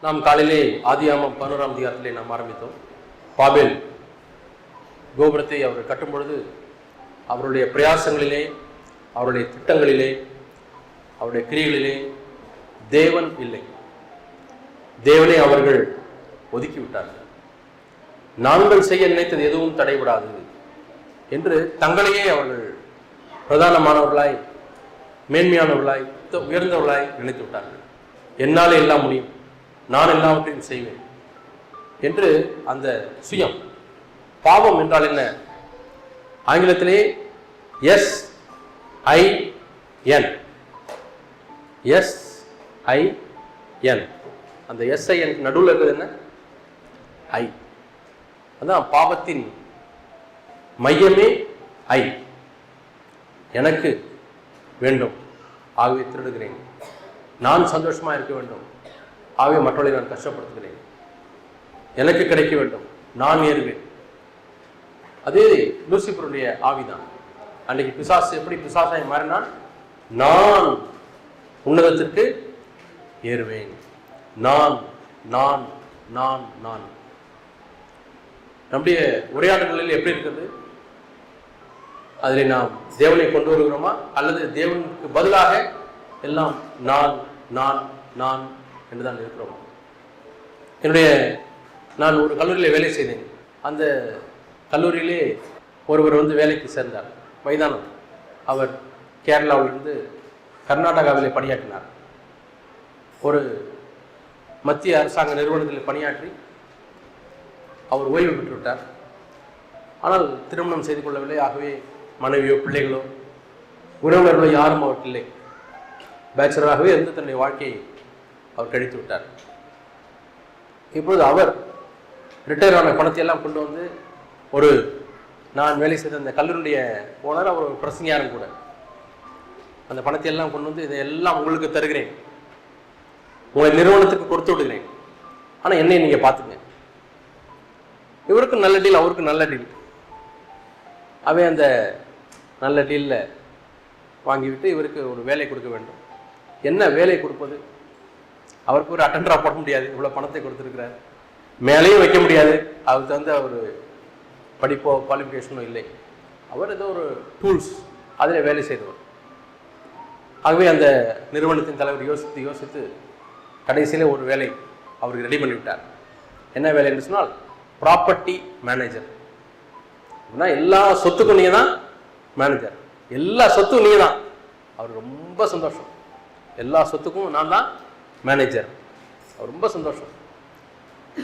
நாம் காலையிலே ஆதியாகமம் 11ஆம் அதிகாரத்திலே நாம் ஆரம்பித்தோம். பாபேல் கோபுரத்தை அவர் கட்டும் பொழுது அவருடைய பிரயாசங்களிலே, அவருடைய திட்டங்களிலே, அவருடைய கிரியைகளிலே தேவன் இல்லை. தேவனை அவர்கள் ஒதுக்கிவிட்டார்கள். நாங்கள் செய்ய நினைத்தது எதுவும் தடைபடாது என்று தங்களையே அவர்கள் பிரதானமானவர்களாய், மேன்மையானவர்களாய், உயர்ந்தவர்களாய் நினைத்து விட்டார்கள். என்னாலே எல்லாம் முடியும், நான் எல்லாவற்றையும் செய்வேன் என்று அந்த சுயம். பாவம் என்றால் என்ன? ஆங்கிலத்திலே SIN, SIN. அந்த SIN நடுவில் இருக்கிறது என்ன? I. அதான் பாவத்தின் மையமே I. எனக்கு வேண்டும், ஆகவே திருடுகிறேன். நான் சந்தோஷமா இருக்க வேண்டும், ஆகவே மற்றவர்களை நான் கஷ்டப்படுத்துகிறேன். எனக்கு கிடைக்க வேண்டும், நான் ஏறுவேன். அதே லூசிபருடைய ஆவிதான். அன்றைக்கு பிசாசு எப்படி பிசாசாய் மாறினான்? நான் உன்னதத்திற்கு ஏறுவேன். நான் நான் நான் நான். நம்முடைய உரையாடல்களில் எப்படி இருக்கிறது? அதில் நாம் தேவனை கொண்டு வருகிறோமா, அல்லது தேவனுக்கு பதிலாக எல்லாம் நான் நான் நான் என்றுதான் இருக்கிறோம்? நான் ஒரு கல்லூரியில் வேலை செய்தேன். அந்த கல்லூரியிலே ஒருவர் வேலைக்கு சேர்ந்தார், மைதானம். அவர் கேரளாவிலிருந்து கர்நாடகாவிலே பணியாற்றினார். ஒரு மத்திய அரசாங்க நிறுவனத்தில் பணியாற்றி அவர் ஓய்வு பெற்றுவிட்டார். ஆனால் திருமணம் செய்து கொள்ளவில்லை. ஆகவே மனைவியோ பிள்ளைகளோ உறவினர்களோ யாரும் அவருக்கு இல்லை. பேச்சுலராகவே இருந்து தன்னுடைய வாழ்க்கையை அவர் கழித்து விட்டார். இப்பொழுது அவர் ரிட்டையர் ஆன பணத்தை எல்லாம் கொண்டு வந்து, ஒரு நான் வேலை செய்த அந்த கல்லூரியுடைய ஓனர், அவர் ஒரு பிரசங்கியாரும் கூட, அந்த பணத்தை எல்லாம் கொண்டு வந்து இதையெல்லாம் உங்களுக்கு தருகிறேன், உங்களை நிறுவனத்துக்கு கொடுத்து விடுகிறேன், ஆனால் என்னை நீங்கள் பார்த்துங்க. இவருக்கு நல்ல டீல், அவருக்கு நல்ல டீல். அவை அந்த நல்ல டீலில் வாங்கிவிட்டு இவருக்கு ஒரு வேலை கொடுக்க வேண்டும். என்ன வேலை கொடுப்பது? அவருக்கு ஒரு அட்டெண்டராக போட முடியாது, இவ்வளோ பணத்தை கொடுத்துருக்கிறார். மேலேயும் வைக்க முடியாது, அவருக்கு ஒரு படிப்போ குவாலிஃபிகேஷனோ இல்லை. அவர் ஏதோ ஒரு டூல்ஸ், அதில் வேலை செய்தவர். ஆகவே அந்த நிறுவனத்தின் தலைவர் யோசித்து யோசித்து கடைசியில் ஒரு வேலை அவருக்கு ரெடி பண்ணிவிட்டார். என்ன வேலை என்று சொன்னால், ப்ராப்பர்ட்டி மேனேஜர். அப்படின்னா எல்லா சொத்துக்கும் நீங்கள் தான் மேனேஜர், எல்லா சொத்துக்கும் நீங்கள் தான். அவர் ரொம்ப சந்தோஷம். எல்லா சொத்துக்கும் நான் தான் மேனேஜர், அவர் ரொம்ப சந்தோஷம்.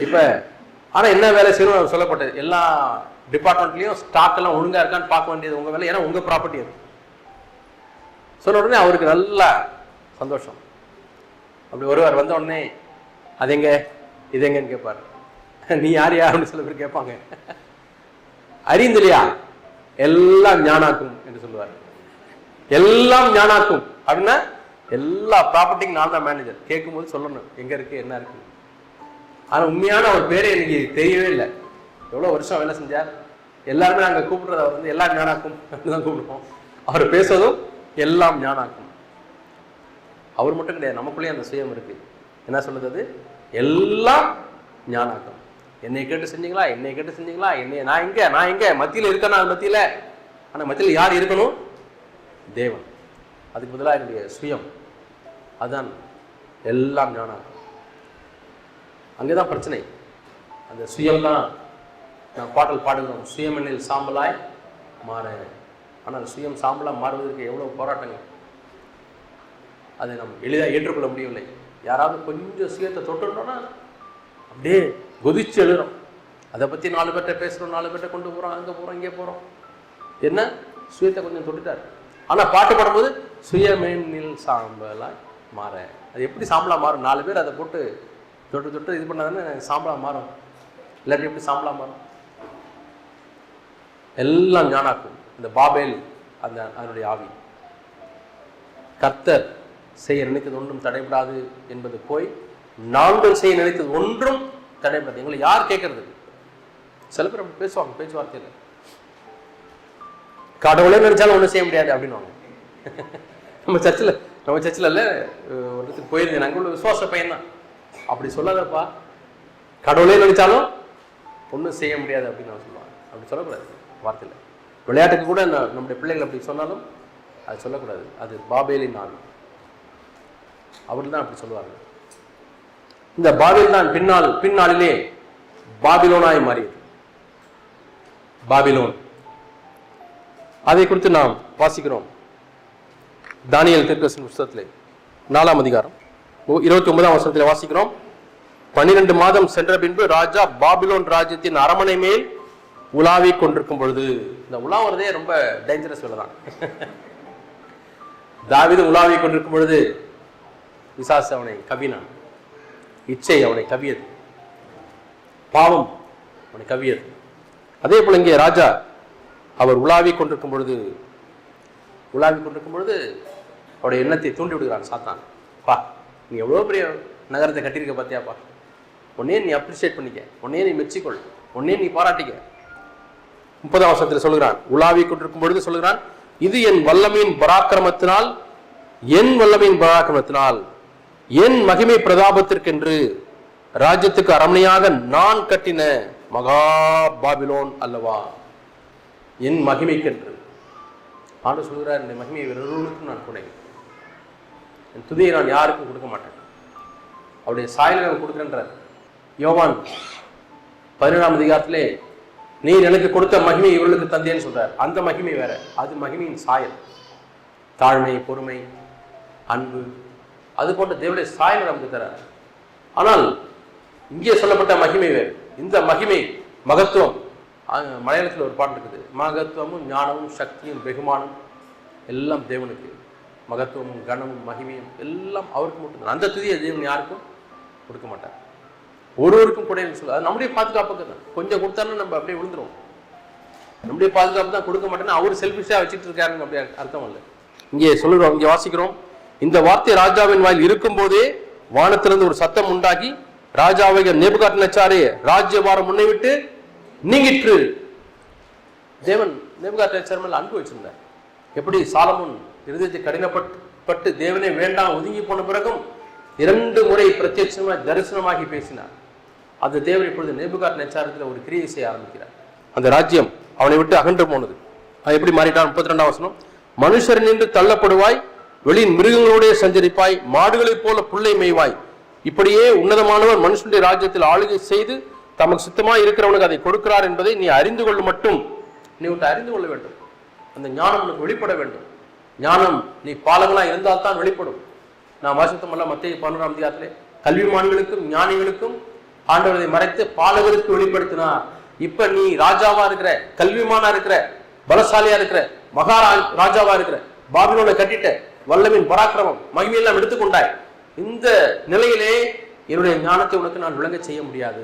இப்போ ஆனால் என்ன வேலை செய்யணும் அவர் சொல்லப்பட்டது? எல்லா டிபார்ட்மெண்ட்லேயும் ஸ்டாக் எல்லாம் ஒழுங்காக இருக்கான்னு பார்க்க வேண்டியது உங்கள் வேலை, ஏன்னா உங்கள் ப்ராப்பர்ட்டி அது. சொன்ன உடனே அவருக்கு நல்ல சந்தோஷம். அப்படி ஒருவர் வந்த உடனே அது எங்க இது எங்கன்னு கேட்பார். நீ யார் அப்படின்னு சில பேர் கேட்பாங்க. அறிந்தில்லையா? எல்லாம் ஞானாக்கும் என்று சொல்லுவார். எல்லாம் ஞானாக்கும் அப்படின்னா எல்லா ப்ராப்பர்ட்டிக்கும் நான் தான் மேனேஜர். கேட்கும்போது சொல்லணும் எங்க இருக்கு என்ன இருக்கு. ஆனால் உண்மையான அவர் பேரே எனக்கு தெரியவே இல்லை. எவ்வளோ வருஷம் வேலை செஞ்சார். எல்லாருமே நாங்கள் கூப்பிடுறது அவர் எல்லாம் ஞானாக்கும் தான் கூப்பிடுவோம். அவர் பேசுவதும் எல்லாம் ஞானாக்கும். அவர் மட்டும் கிடையாது, நமக்குள்ளேயே அந்த சுயம் இருக்கு. என்ன சொல்லுது? எல்லாம் ஞானாக்கும். என்னை கேட்டு செஞ்சீங்களா, என்னை கேட்டு செஞ்சீங்களா, என்னை நான் எங்க மத்தியில் இருக்கேன். அது மத்தியில், ஆனால் மத்தியில் யார் இருக்கணும்? தேவன். அதுக்கு பதிலாக என்னுடைய சுயம், அதுதான் எல்லாம் ஞானாக்கும். அங்கேதான் பிரச்சனை. அந்த சுயம் தான் நான் பாடல் பாடுகிறோம், சுயமெண்ணில் சாம்பலாய் மாற. ஆனால் சுயம் சாம்பலாக மாறுவதற்கு எவ்வளோ போராட்டங்கள். அதை நம்ம எளிதாக ஏற்றுக்கொள்ள முடியவில்லை. யாராவது கொஞ்சம் சுயத்தை தொட்டுட்டோன்னா அப்படியே கொதிச்சு எழுதுறோம். அதை பற்றி 4 பேர்கிட்ட பேசுகிறோம், 4 பேர்கிட்ட கொண்டு போகிறோம், அங்கே போகிறோம், இங்கே போகிறோம். என்ன சுயத்தை கொஞ்சம் தொட்டுட்டார். ஆனால் பாட்டு பாடும்போது சுயமெண்ணில் சாம்பலாய் மாற. அது எப்படி சாம்பலாக மாறும்? 4 பேர் அதை போட்டு தொட்டு தொட்டு இது பண்ணாதானே சாம்பலாக மாறும். இல்லாட்டி எப்படி சாம்பலாக மாறும்? எல்லாம் ஞானாக்கும். இந்த பாபேல் அதனுடைய ஆவி. கர்த்தர் செய்ய நினைத்தது ஒன்றும் தடைபடாது என்பது போய், நாங்கள் செய்ய நினைத்தது ஒன்றும் தடைபடாது. எங்களை யார் கேட்கறது? சில பேர் அப்படி பேசுவாங்க பேச்சுவார்த்தையில். கடவுளே நினைச்சாலும் ஒன்றும் செய்ய முடியாது அப்படின்னு. நம்ம சர்ச்சில் இல்லை, ஒரு இடத்துக்கு போயிருந்தேன். நாங்கள் உள்ள விசுவாச பையன் தான். அப்படி சொல்லாதப்பா, கடவுளே நினைச்சாலும் ஒன்றும் செய்ய முடியாது அப்படின்னு நான் சொல்லுவாங்க. அப்படி சொல்லக்கூடாது வார்த்தையில். விளையாட்டுக்கு கூட நம்முடைய பிள்ளைகள் அப்படி சொன்னாலும் அது சொல்லக்கூடாது. அது பாபேலின் ஆவி. அவர் தான் அப்படி சொல்லுவாங்க. இந்த பாபேல் தான் பின்னாளிலே பாபிலோனாய் மாறியது. பாபிலோன், அதை குறித்து நாம் வாசிக்கிறோம் தானியேல் தீர்க்கதரிசன புத்தகத்திலே 4ஆம் அதிகாரம் 29ஆம் வசனத்திலே வாசிக்கிறோம். 12 மாதம் சென்ற பின்பு ராஜா பாபிலோன் ராஜ்யத்தின் அரமனை மேல் உலாவி கொண்டிருக்கும் பொழுது. இந்த உலாவறதே ரொம்ப டேஞ்சரஸ் வேலை தான். தாவீது உலாவி கொண்டிருக்கும் பொழுது பிசாசு அவனை கவினான். இச்சை அவனை கவியது, பாவம் அவனை கவியது. அதே போல இங்கே ராஜா அவர் உலாவி கொண்டிருக்கும் பொழுது அவருடைய எண்ணத்தை தூண்டி விடுகிறான் சாத்தான். பா, நீ எவ்வளோ பெரிய நகரத்தை கட்டியிருக்க பார்த்தியாப்பா, உன்னையே நீ அப்ரிஷியேட் பண்ணிக்க, உன்னையே நீ மெச்சிக்கொள், உன்னையே நீ பாராட்டிக்க. 30ஆம் வசனத்தில் சொல்லுகிறான், உலாவி கொண்டிருக்கும் பொழுது சொல்லுகிறான், இது என் வல்லமையின் பராக்கிரமத்தினால், என் மகிமை பிரதாபத்திற்கென்று ராஜ்யத்துக்கு அரமனையாக நான் கட்டின மகா பாபிலோன் அல்லவா. என் மகிமைக்கென்று ஆண்டவர் சொல்கிறார், இந்த மகிமையை வேறொருவனுக்கும் நான் கொடை, என் துதியை நான் யாருக்கும் கொடுக்க மாட்டேன், அவருடைய சாயலை நான் கொடுக்குறேன்றார். யோவான் 17ஆம் அதிகாரத்திலே நீர் எனக்கு கொடுத்த மகிமை இவர்களுக்கு தந்தேன்னு சொல்றார். அந்த மகிமை வேற, அது மகிமையின் சாயல், தாழ்மை, பொறுமை, அன்பு, அது போன்ற தேவனுடைய சாயல் நமக்கு தரார். ஆனால் இங்கே சொல்லப்பட்ட மகிமை வேறு. இந்த மகிமை, மகத்துவம், மலையாளத்தில் ஒரு பாட்டு இருக்குது, மகத்துவமும் ஞானமும் சக்தியும் வெகுமானம் எல்லாம் தேவனுக்கு. மகத்துவமும் கனமும் மகிமையும் எல்லாம் அவருக்கு மட்டும். அந்த துதியை தேவன் யாருக்கும் கொடுக்க மாட்டார், ஒருவருக்கும் கூட சொல்ல. அது நம்முடைய பாதுகாப்புக்கு தான். கொஞ்சம் கொடுத்தாலும் நம்ம அப்படியே விழுந்துருவோம். நம்முடைய பாதுகாப்பு தான், கொடுக்க மாட்டேன்னா அவர் செல்ஃபிஷா வச்சுட்டு இருக்காருன்னு அப்படி அர்த்தம் இல்லை. இங்கே சொல்லுறோம், இங்கே வாசிக்கிறோம், இந்த வார்த்தை ராஜாவின் வாயில் இருக்கும் போதே வானத்திலிருந்து ஒரு சத்தம் உண்டாகி ராஜாவை நேபுகாத்நேச்சாரே ராஜ்யபாரம் முன்னை விட்டு நீங்கிற்று. தேவன் நேபுகாத்நேச்சார் மேல் அன்பு வச்சிருந்தார். எப்படி சாலமோன் இருதயத்தை கடினப்பட்டு தேவனே வேண்டாம் ஒதுங்கி போன பிறகும் 2 முறை பிரத்யட்சமாய் தரிசனமாகி பேசினார். அந்த தேவன் இப்பொழுது நேபுகாத்நேச்சாரத்தில் ஒரு கிரியை செய்ய ஆரம்பிக்கிறார். அந்த ராஜ்யம் அவனை விட்டு அகன்று போனது. அது எப்படி மாறிட்டான்? 32ஆம் வசனம், மனுஷர் நின்று தள்ளப்படுவாய், வெளியின் மிருகங்களோடே சஞ்சரிப்பாய், மாடுகளைப் போல புல்லை மேய்வாய். இப்படியே உன்னதமானவர் மனுஷனுடைய ராஜ்யத்தில் ஆளுகை செய்து தமக்கு சுத்தமாய் இருக்கிறவனுக்கு அதை கொடுக்கிறார் என்பதை நீ அறிந்து கொள்ள மட்டும். நீ உன்னை அறிந்து கொள்ள வேண்டும். அந்த ஞானம் உனக்கு வெளிப்பட வேண்டும். ஞானம் நீ பாலகனா இருந்தால் தான் வெளிப்படும். நான் வாசித்தமல்ல மத்தேயு 11ஆம் அதிகாரத்திலே கல்விமான்களுக்கும் ஞானிகளுக்கும் ஆண்டவரை மறைத்து பாலகருக்கு வெளிப்படுத்தினார். இப்ப நீ ராஜாவா இருக்கிற, கல்விமானா இருக்கிற, பலசாலியா இருக்கிற, ராஜாவா இருக்கிற, பாபிலோனை கட்டிட்ட, வல்லமின் பராக்கிரமம் மகிமையெல்லாம் எடுத்துக்கொண்டாய். இந்த நிலையிலே என்னுடைய ஞானத்தை உனக்கு நான் விளங்க செய்ய முடியாது.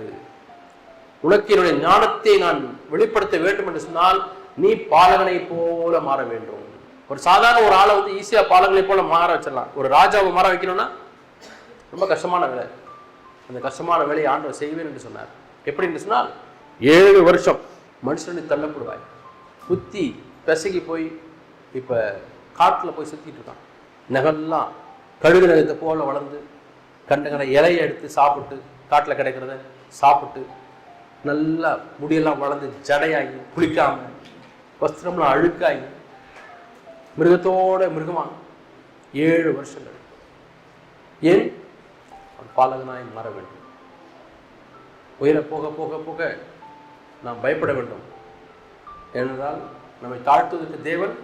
உனக்கு என்னுடைய ஞானத்தை நான் வெளிப்படுத்த வேண்டும் என்று சொன்னால் நீ பாலகனை போல மாற வேண்டும். ஒரு சாதாரண ஒரு ஆளை வந்து ஈஸியா பாலகனை போல மாற வச்சிடலாம். ஒரு ராஜாவை மாற வைக்கணும்னா ரொம்ப கஷ்டமான வேலை. அந்த கஷ்டமான வேலையை ஆண்டவர் செய்வேன் என்று சொன்னார். எப்படி என்று சொன்னால் 7 வருஷம் மனுஷனை தள்ளப்படுவாய். புத்தி பெசகி போய் இப்ப காட்டுல போய் சுத்திட்டு இருக்கான். நகெல்லாம் கழுகு நகத்தை போல வளர்ந்து கண்ட இலையை எடுத்து சாப்பிட்டு, காட்டுல கிடைக்கிறத சாப்பிட்டு, நல்லா முடியெல்லாம் வளர்ந்து ஜடையாகி, குளிக்காம, வஸ்திரம்லாம் அழுக்காகி, மிருகத்தோட மிருகமா 7 வருஷங்கள். ஏன்? பாலகனாய் மாற வேண்டும். உயர போக போக போக நாம் பயப்பட வேண்டும். ஏனென்றால் நம்மை தாழ்த்துவதற்கு தேவன்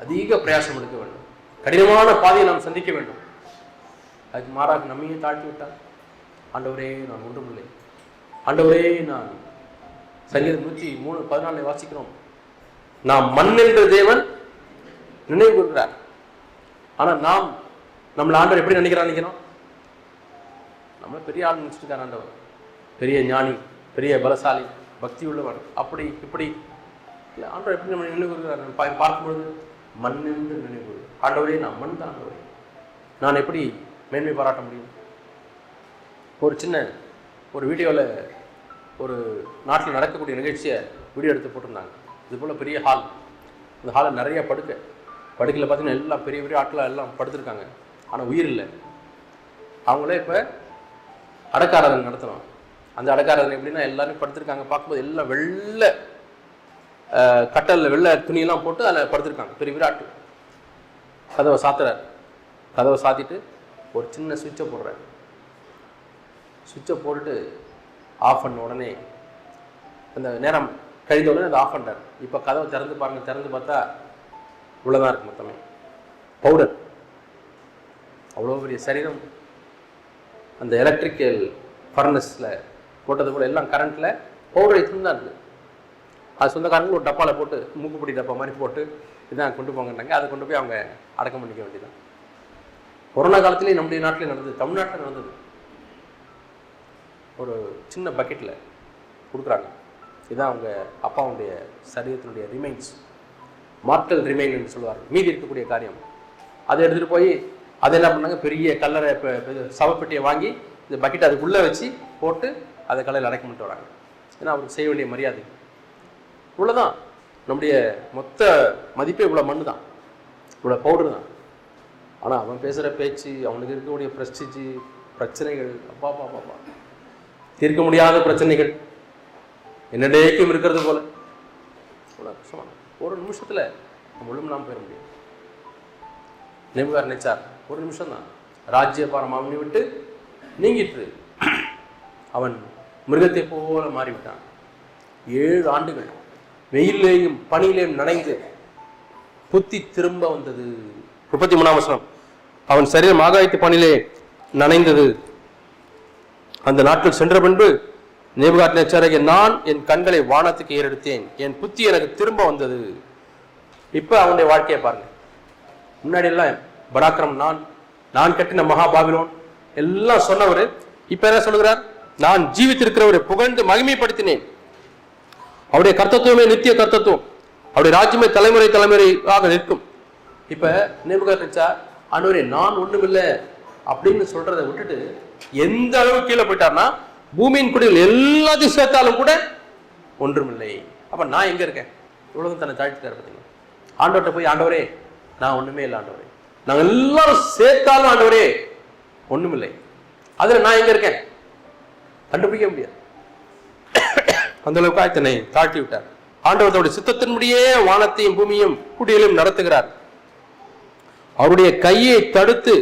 அதிக பிரயாசம் எடுக்க வேண்டும். கடினமான பாதையை நாம் சந்திக்க வேண்டும். அதுக்கு மாறாக நம்மையே தாழ்த்தி விட்டார். ஆண்டவரே நான் ஒன்றுமில்லை, ஆண்டவரே நான், சங்கீதம் 103:14 வாசிக்கிறோம், நாம் மண் என்ற தேவன் நினைவு கூறுகிறார். ஆனா நாம் நம்மள ஆண்டவர் எப்படி நினைக்கிறோம்? நம்மள பெரிய ஆள் நினைச்சிருக்கார் ஆண்டவர், பெரிய ஞானி, பெரிய பலசாலி, பக்தி உள்ளவர், அப்படி இப்படி இல்லை. ஆண்டவர் எப்படி நம்ம நினைவு கூறுகிறார்? பார்க்கும்பொழுது மண் என்று நினைவு கூறுகிறார். ஆண்டவரே நான் மண் தான் ஆண்டவரே, நான் எப்படி மேன்மை பாராட்ட முடியும்? ஒரு வீடியோவில் ஒரு நாட்டில் நடக்கக்கூடிய நிகழ்ச்சியை வீடியோ எடுத்து போட்டிருந்தாங்க. இது போல் பெரிய ஹால், இந்த ஹாலில் நிறைய படுக்கையில் பார்த்தீங்கன்னா எல்லாம் பெரிய பெரிய ஆட்களாக எல்லாம் படுத்துருக்காங்க. ஆனால் உயிர் இல்லை. அவங்களே இப்போ அடக்காராதனை நடத்தணும். அந்த அடக்காராதனை எப்படின்னா எல்லாரும் படுத்திருக்காங்க, பார்க்கும்போது எல்லாம் வெள்ளை கட்டலில் வெள்ளை துணியெல்லாம் போட்டு அதில் படுத்திருக்காங்க, பெரிய விராட்டு. கதவை சாத்துறாரு. கதவை சாத்திட்டு ஒரு சின்ன சுவிட்சை போடுறாரு. சுவிட்சை போட்டுட்டு ஆஃப் பண்ண உடனே அந்த நேரம் கழிந்த உடனே அதை ஆஃப் பண்ணுறாரு. இப்போ கதவை திறந்து பாருங்க, திறந்து பார்த்தா இவ்வளோதான் இருக்கு மொத்தமே. பவுடர், அவ்வளோ பெரிய சரீரம். அந்த எலக்ட்ரிக்கல் ஃபர்னஸில் போட்டது கூட எல்லாம் கரண்ட்டில் பவுடர் எடுத்துன்னு தான் இருக்குது. அது சொந்தக்காரங்க ஒரு டப்பாவில் போட்டு மூக்குப்பிடி டப்பா மாதிரி போட்டு இதான் கொண்டு போங்கன்னாங்க. அதை கொண்டு போய் அவங்க அடக்கம் பண்ணிக்க வேண்டியதான். கொரோனா காலத்துலேயே நம்முடைய நாட்டில் நடந்தது, தமிழ்நாட்டில் நடந்தது. ஒரு சின்ன பக்கெட்டில் கொடுக்குறாங்க. இதுதான் அவங்க அப்பாவுடைய சரீரத்தினுடைய ரிமைன்ஸ், மார்டல் ரிமைன் என்று சொல்லுவார்கள், மீதி இருக்கக்கூடிய காரியம். அதை எடுத்துகிட்டு போய் அதை என்ன பண்ணாங்க, பெரிய கல்லறை சவப்பெட்டியை வாங்கி இந்த பக்கெட்டை அதுக்குள்ளே வச்சு போட்டு அதை கல்லையில் அடக்கம் பண்ணிட்டு வராங்க. ஏன்னா அவருக்கு செய்ய வேண்டிய மரியாதை இவ்வளோதான். நம்முடைய மொத்த மதிப்பே இவ்வளோ மண்ணு தான், இவ்வளோ பவுடர் தான். ஆனால் அவன் பேசுகிற பேச்சு, அவனுக்கு இருக்கக்கூடிய பிரஸ்டிஜு, பிரச்சனைகள், அப்பா பாப்பா தீர்க்க முடியாத பிரச்சனைகள் என்னடேக்கும் இருக்கிறது போல. இவ்வளோ கஷ்டமான ஒரு நிமிஷத்தில் நம்ம ஒழுங்கு போயிட முடியும். நேபுகாத்நேச்சார் ஒரு நிமிஷம் தான் ராஜ்யபாரம் அவனை விட்டு நீங்கிட்டு அவன் மிருகத்தை போல மாறிவிட்டான். 7 ஆண்டுகள் வெயிலேயும் பனியிலேயும் நனைந்து புத்தி திரும்ப வந்தது. 33ஆம் வசனம், அவன் சரீரம் ஆகாயத்து பனியிலே நனைந்தது. அந்த நாட்கள் சென்ற பின்பு நேபுகாத்நேச்சாராகிய நான் என் கண்களை வானத்துக்கு ஏறெடுத்தேன், என் புத்தி எனக்கு திரும்ப வந்தது. இப்ப அவனுடைய வாழ்க்கையை பாருங்க. முன்னாடி எல்லாம் பராக்கிரம், நான் கட்டின மகாபாபிலோன் எல்லாம் சொன்னவர் இப்ப என்ன சொல்லுகிறார், நான் ஜீவித்திருக்கிறவரை புகழ்ந்து மகிமைப்படுத்தினேன். அவருடைய கர்த்தத்துவமே நித்திய கர்த்தத்துவம், அவருடைய ராஜ்யமே தலைமுறை தலைமுறையாக நிற்கும். இப்ப நேபுகாத்நேச்சார் ஆண்டவரே நான் ஒண்ணுமில்லை அப்படின்னு சொல்றதை விட்டுட்டு எந்த அளவு கீழே போயிட்டார்னா, பூமியின் குடிகள் எல்லாத்தையும் சேர்த்தாலும் கூட ஒன்றுமில்லை. அப்ப நான் எங்க இருக்கேன்? இவ்வளவு தன்னை தாழ்த்திட்டார் பார்த்தீங்க. ஆண்டவர்கிட்ட போய் ஆண்டவரே நான் ஒண்ணுமே இல்லை ஆண்டவரே, நாங்கள் எல்லாரும் சேர்த்தாலும் ஆண்டவரே ஒண்ணுமில்லை, அதுல நான் எங்க இருக்கேன் கண்டுபிடிக்க முடியாது. அந்த அளவுக்கு தன்னை தாழ்த்தி விட்டார். ஆண்டவர் தன்னுடைய சித்தத்தின்படியே வானத்தையும் பூமியும் குடிகளையும் நடத்துகிறார். அவருடைய கையை தடுத்து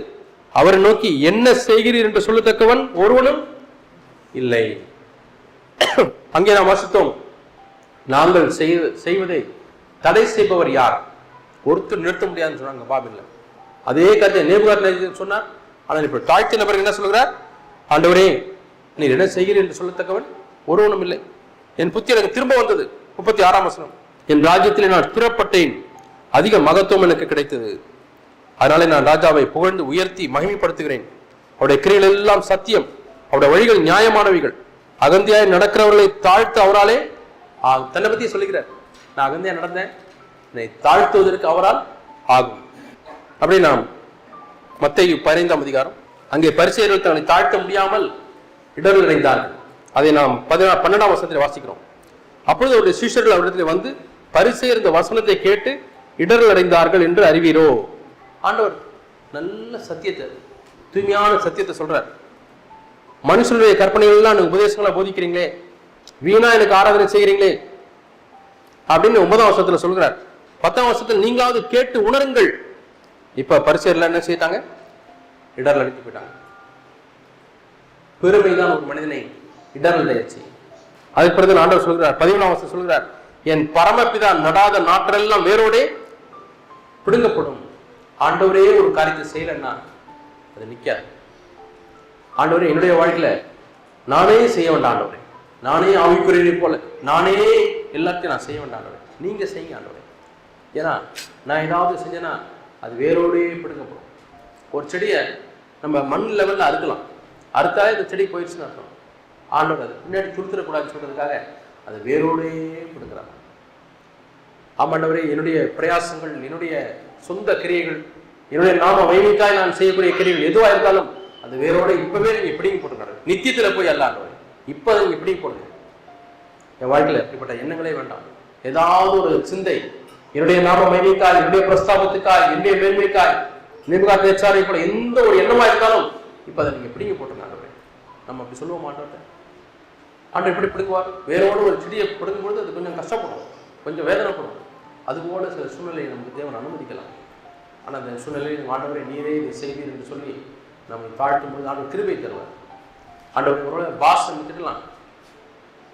அவரை நோக்கி என்ன செய்கிறீர் என்று சொல்லத்தக்கவன் ஒருவனும் இல்லை. அங்கே நாம் வாசித்தோம், நாங்கள் செய்வதை தடை செய்பவர் யார்? ஒருத்தர் நிறுத்த முடியாதுன்னு சொன்னாங்க பாபில்ல. அதே கருத்தை நேபுகாத்நேச்சார் சொன்னார். ஆனால் இப்ப தாழ்த்தின பிறகு என்ன சொல்கிறார், ஆண்டவரே நீர் என்ன செய்கிறீர் என்று சொல்லத்தக்கவன் ஒருவனும் இல்லை, என் புத்தி எனக்கு திரும்ப வந்தது. 36ஆம் வசனம், என் ராஜ்யத்திலே நான் ஸ்திரப்பட்டேன், அதிக மகத்துவம் எனக்கு கிடைத்தது, அதனாலே நான் ராஜாவை புகழ்ந்து உயர்த்தி மகிமைப்படுத்துகிறேன். அவருடைய கிரியைகள் எல்லாம் சத்தியம், அவருடைய வழிகள் நியாயமானவைகள், அகந்தியாய் நடக்கிறவர்களை தாழ்த்த அவராலே தன்னை பத்தி சொல்லுகிறார். நான் அகந்தியா நடந்தேன், என்னை தாழ்த்துவதற்கு அவரால் ஆகும். அப்படி நாம் மத்தேயு 15ஆம் அதிகாரம், அங்கே பரிசேயர்கள் தங்களை தாழ்த்த முடியாமல் இடர்கள் அடைந்தார்கள். அதை நாம் 12ஆம் வசனத்தில் வாசிக்கிறோம். அப்பொழுது அவருடைய சீஷர்கள் அவரிடத்தில் வந்து பரிசேயர் இந்த வசனத்தை கேட்டு இடர்கள் அடைந்தார்கள் என்று அறிவீரோ. ஆண்டவர் நல்ல சத்தியத்தை, தூய்மையான சத்தியத்தை சொல்றார். மனுஷனுடைய கற்பனைகள் எல்லாம் உபதேசங்களா போதிக்கிறீங்களே, வீணா எனக்கு ஆராதனை செய்கிறீங்களே அப்படின்னு 9ஆம் வசனத்துல சொல்கிறார். 10ஆம் வசனத்தில் நீங்களாவது கேட்டு உணருங்கள். இப்ப பரிசேயர்கள் என்ன செய்தாங்க? இடர்கள் அடித்து போயிட்டாங்க. பெருமைதான் ஒரு மனிதனை இடர்கள் அடையச்சு. அதுக்கு பிறகு ஆண்டவர் சொல்கிறார், 11ஆம் வசனம் சொல்கிறார், என் பரமபிதா நடாத நாற்றெல்லாம் வேரோடே பிடுங்கப்படும். ஆண்டவரே ஒரு காரியத்தை செய்யலன்னா அது நிக்காது. ஆண்டவரே என்னுடைய வாழ்க்கையில நானே செய்ய வேண்டாம் ஆண்டவரே, நானே ஆவிக்குரியனை போல நானே எல்லாத்தையும் நான் செய்ய வேண்டாம் ஆண்டவரே, நீங்க செய்யுங்க ஆண்டவரே. ஏன்னா நான் ஏதாவது செஞ்சேன்னா அது வேரோடே பிடுங்கப்படும். ஒரு செடியை நம்ம மண் லெவல்ல அறுக்கலாம், அறுத்தாலே இந்த செடி போயிடுச்சுன்னு அர்த்தம். ஆண்டவர் அது பின்னாடி துருத்திடக்கூடாதுன்னு சொல்றதுக்காக அது வேரோடே பிடுங்குறாங்க. ஆமாண்டவரே என்னுடைய பிரயாசங்கள், என்னுடைய சொந்த கிரியைகள், என்னுடைய நாம வைமிக்காய் நான் செய்யக்கூடிய கிரியைகள் எதுவா இருந்தாலும் அது வேரோட இப்பவே நீங்க இப்படிங்க போட்டுக்காரு. நித்தியத்துல போய் அல்ல ஆண்டவரே, இப்ப நீங்க இப்படி போடுங்க. என் வாழ்க்கையில அப்படிப்பட்ட எண்ணங்களே வேண்டாம். ஏதாவது ஒரு சிந்தை என்னுடைய நாம வைமிக்காய், என்னுடைய பிரஸ்தாபத்துக்காய், என்னுடைய மேன்மைக்காய், நேபுகாத்நேச்சாரை போல எந்த ஒரு எண்ணமா இருந்தாலும் இப்ப அதை நீங்க எப்படிங்க போட்டுங்க ஆண்டவரே. நம்ம அப்படி சொல்லுவோம் மாட்டோம். ஆண்டு எப்படி பிடுங்குவார்? வேரோடு ஒரு செடியை பிடுங்கும்பொழுது அது கொஞ்சம் கஷ்டப்படும், கொஞ்சம் வேதனைப்படும். அதுபோல சில சூழ்நிலையை நமக்கு தேவன் அனுமதிக்கலாம். ஆனால் அந்த சூழ்நிலையில் ஆண்டவரை நீரே இதை செய்வீர் என்று சொல்லி நம்ம தாழ்த்தும் பொழுது ஆண்டு கிருபை தருவார். ஆண்டவரை ஒரு பாஸ் நம்ம திட்டலாம்,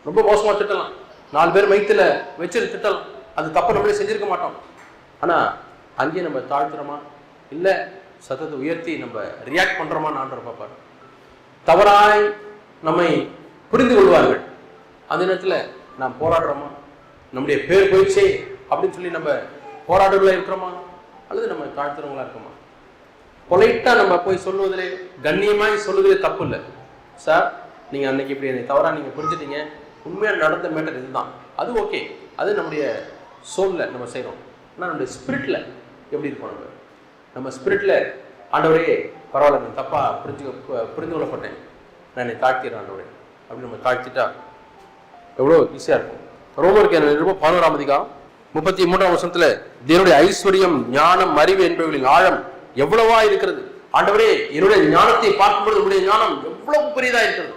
ரொம்ப மோசமாக திட்டலாம், 4 பேர் மைத்தில் வச்சு திட்டலாம், அது தப்பு நம்மளே செஞ்சிருக்க மாட்டோம். ஆனால் அங்கேயே நம்ம தாழ்த்துறோமா இல்லை சத்தத்தை உயர்த்தி நம்ம ரியாக்ட் பண்ணுறோமான்னு ஆண்டவர் பார்ப்பார். தவறாய் நம்மை புரிந்து கொள்வார்கள். அந்த நேரத்தில் நாம் போராடுறோமா, நம்முடைய பேர் போயிடுச்சே அப்படின்னு சொல்லி நம்ம போராடுகளா இருக்கிறோமா, அல்லது நம்ம தாழ்த்துறவங்களா இருக்கோமா? பொலைட்டா நம்ம போய் சொல்லுவதிலே, கண்ணியமாய் சொல்லுவதிலே தப்பு இல்லை. சார் நீங்கள் அன்னைக்கு இப்படி என்னை தவறாக நீங்கள் புரிஞ்சுட்டீங்க, உண்மையாக நடந்த மேட்டர் இதுதான், அது ஓகே, அது நம்முடைய சோலில் நம்ம செய்கிறோம். ஆனால் நம்முடைய ஸ்பிரிட்டில் எப்படி இருக்கோம்? நம்ம ஸ்பிரிட்டில் ஆண்டவரே பரவாயில்ல, நான் தப்பாக புரிந்து கொள்ளப்பட்டேன், நான் என்னை தாழ்த்திடுறேன் ஆண்டவரே அப்படின்னு நம்ம தாழ்த்திட்டா எவ்வளோ ஈஸியாக இருக்கும். ரோமருக்கு 11ஆம் அதிகாரம் 33ஆம் வசனத்தில் தேவனுடைய ஐஸ்வர்யம், ஞானம், அறிவு என்பவர்களின் ஆழம் எவ்வளவா இருக்கிறது. ஆண்டவரே என்னுடைய ஞானத்தை பார்க்கும்போது உங்களுடைய ஞானம் எவ்வளவு பெரியதா இருக்கிறது.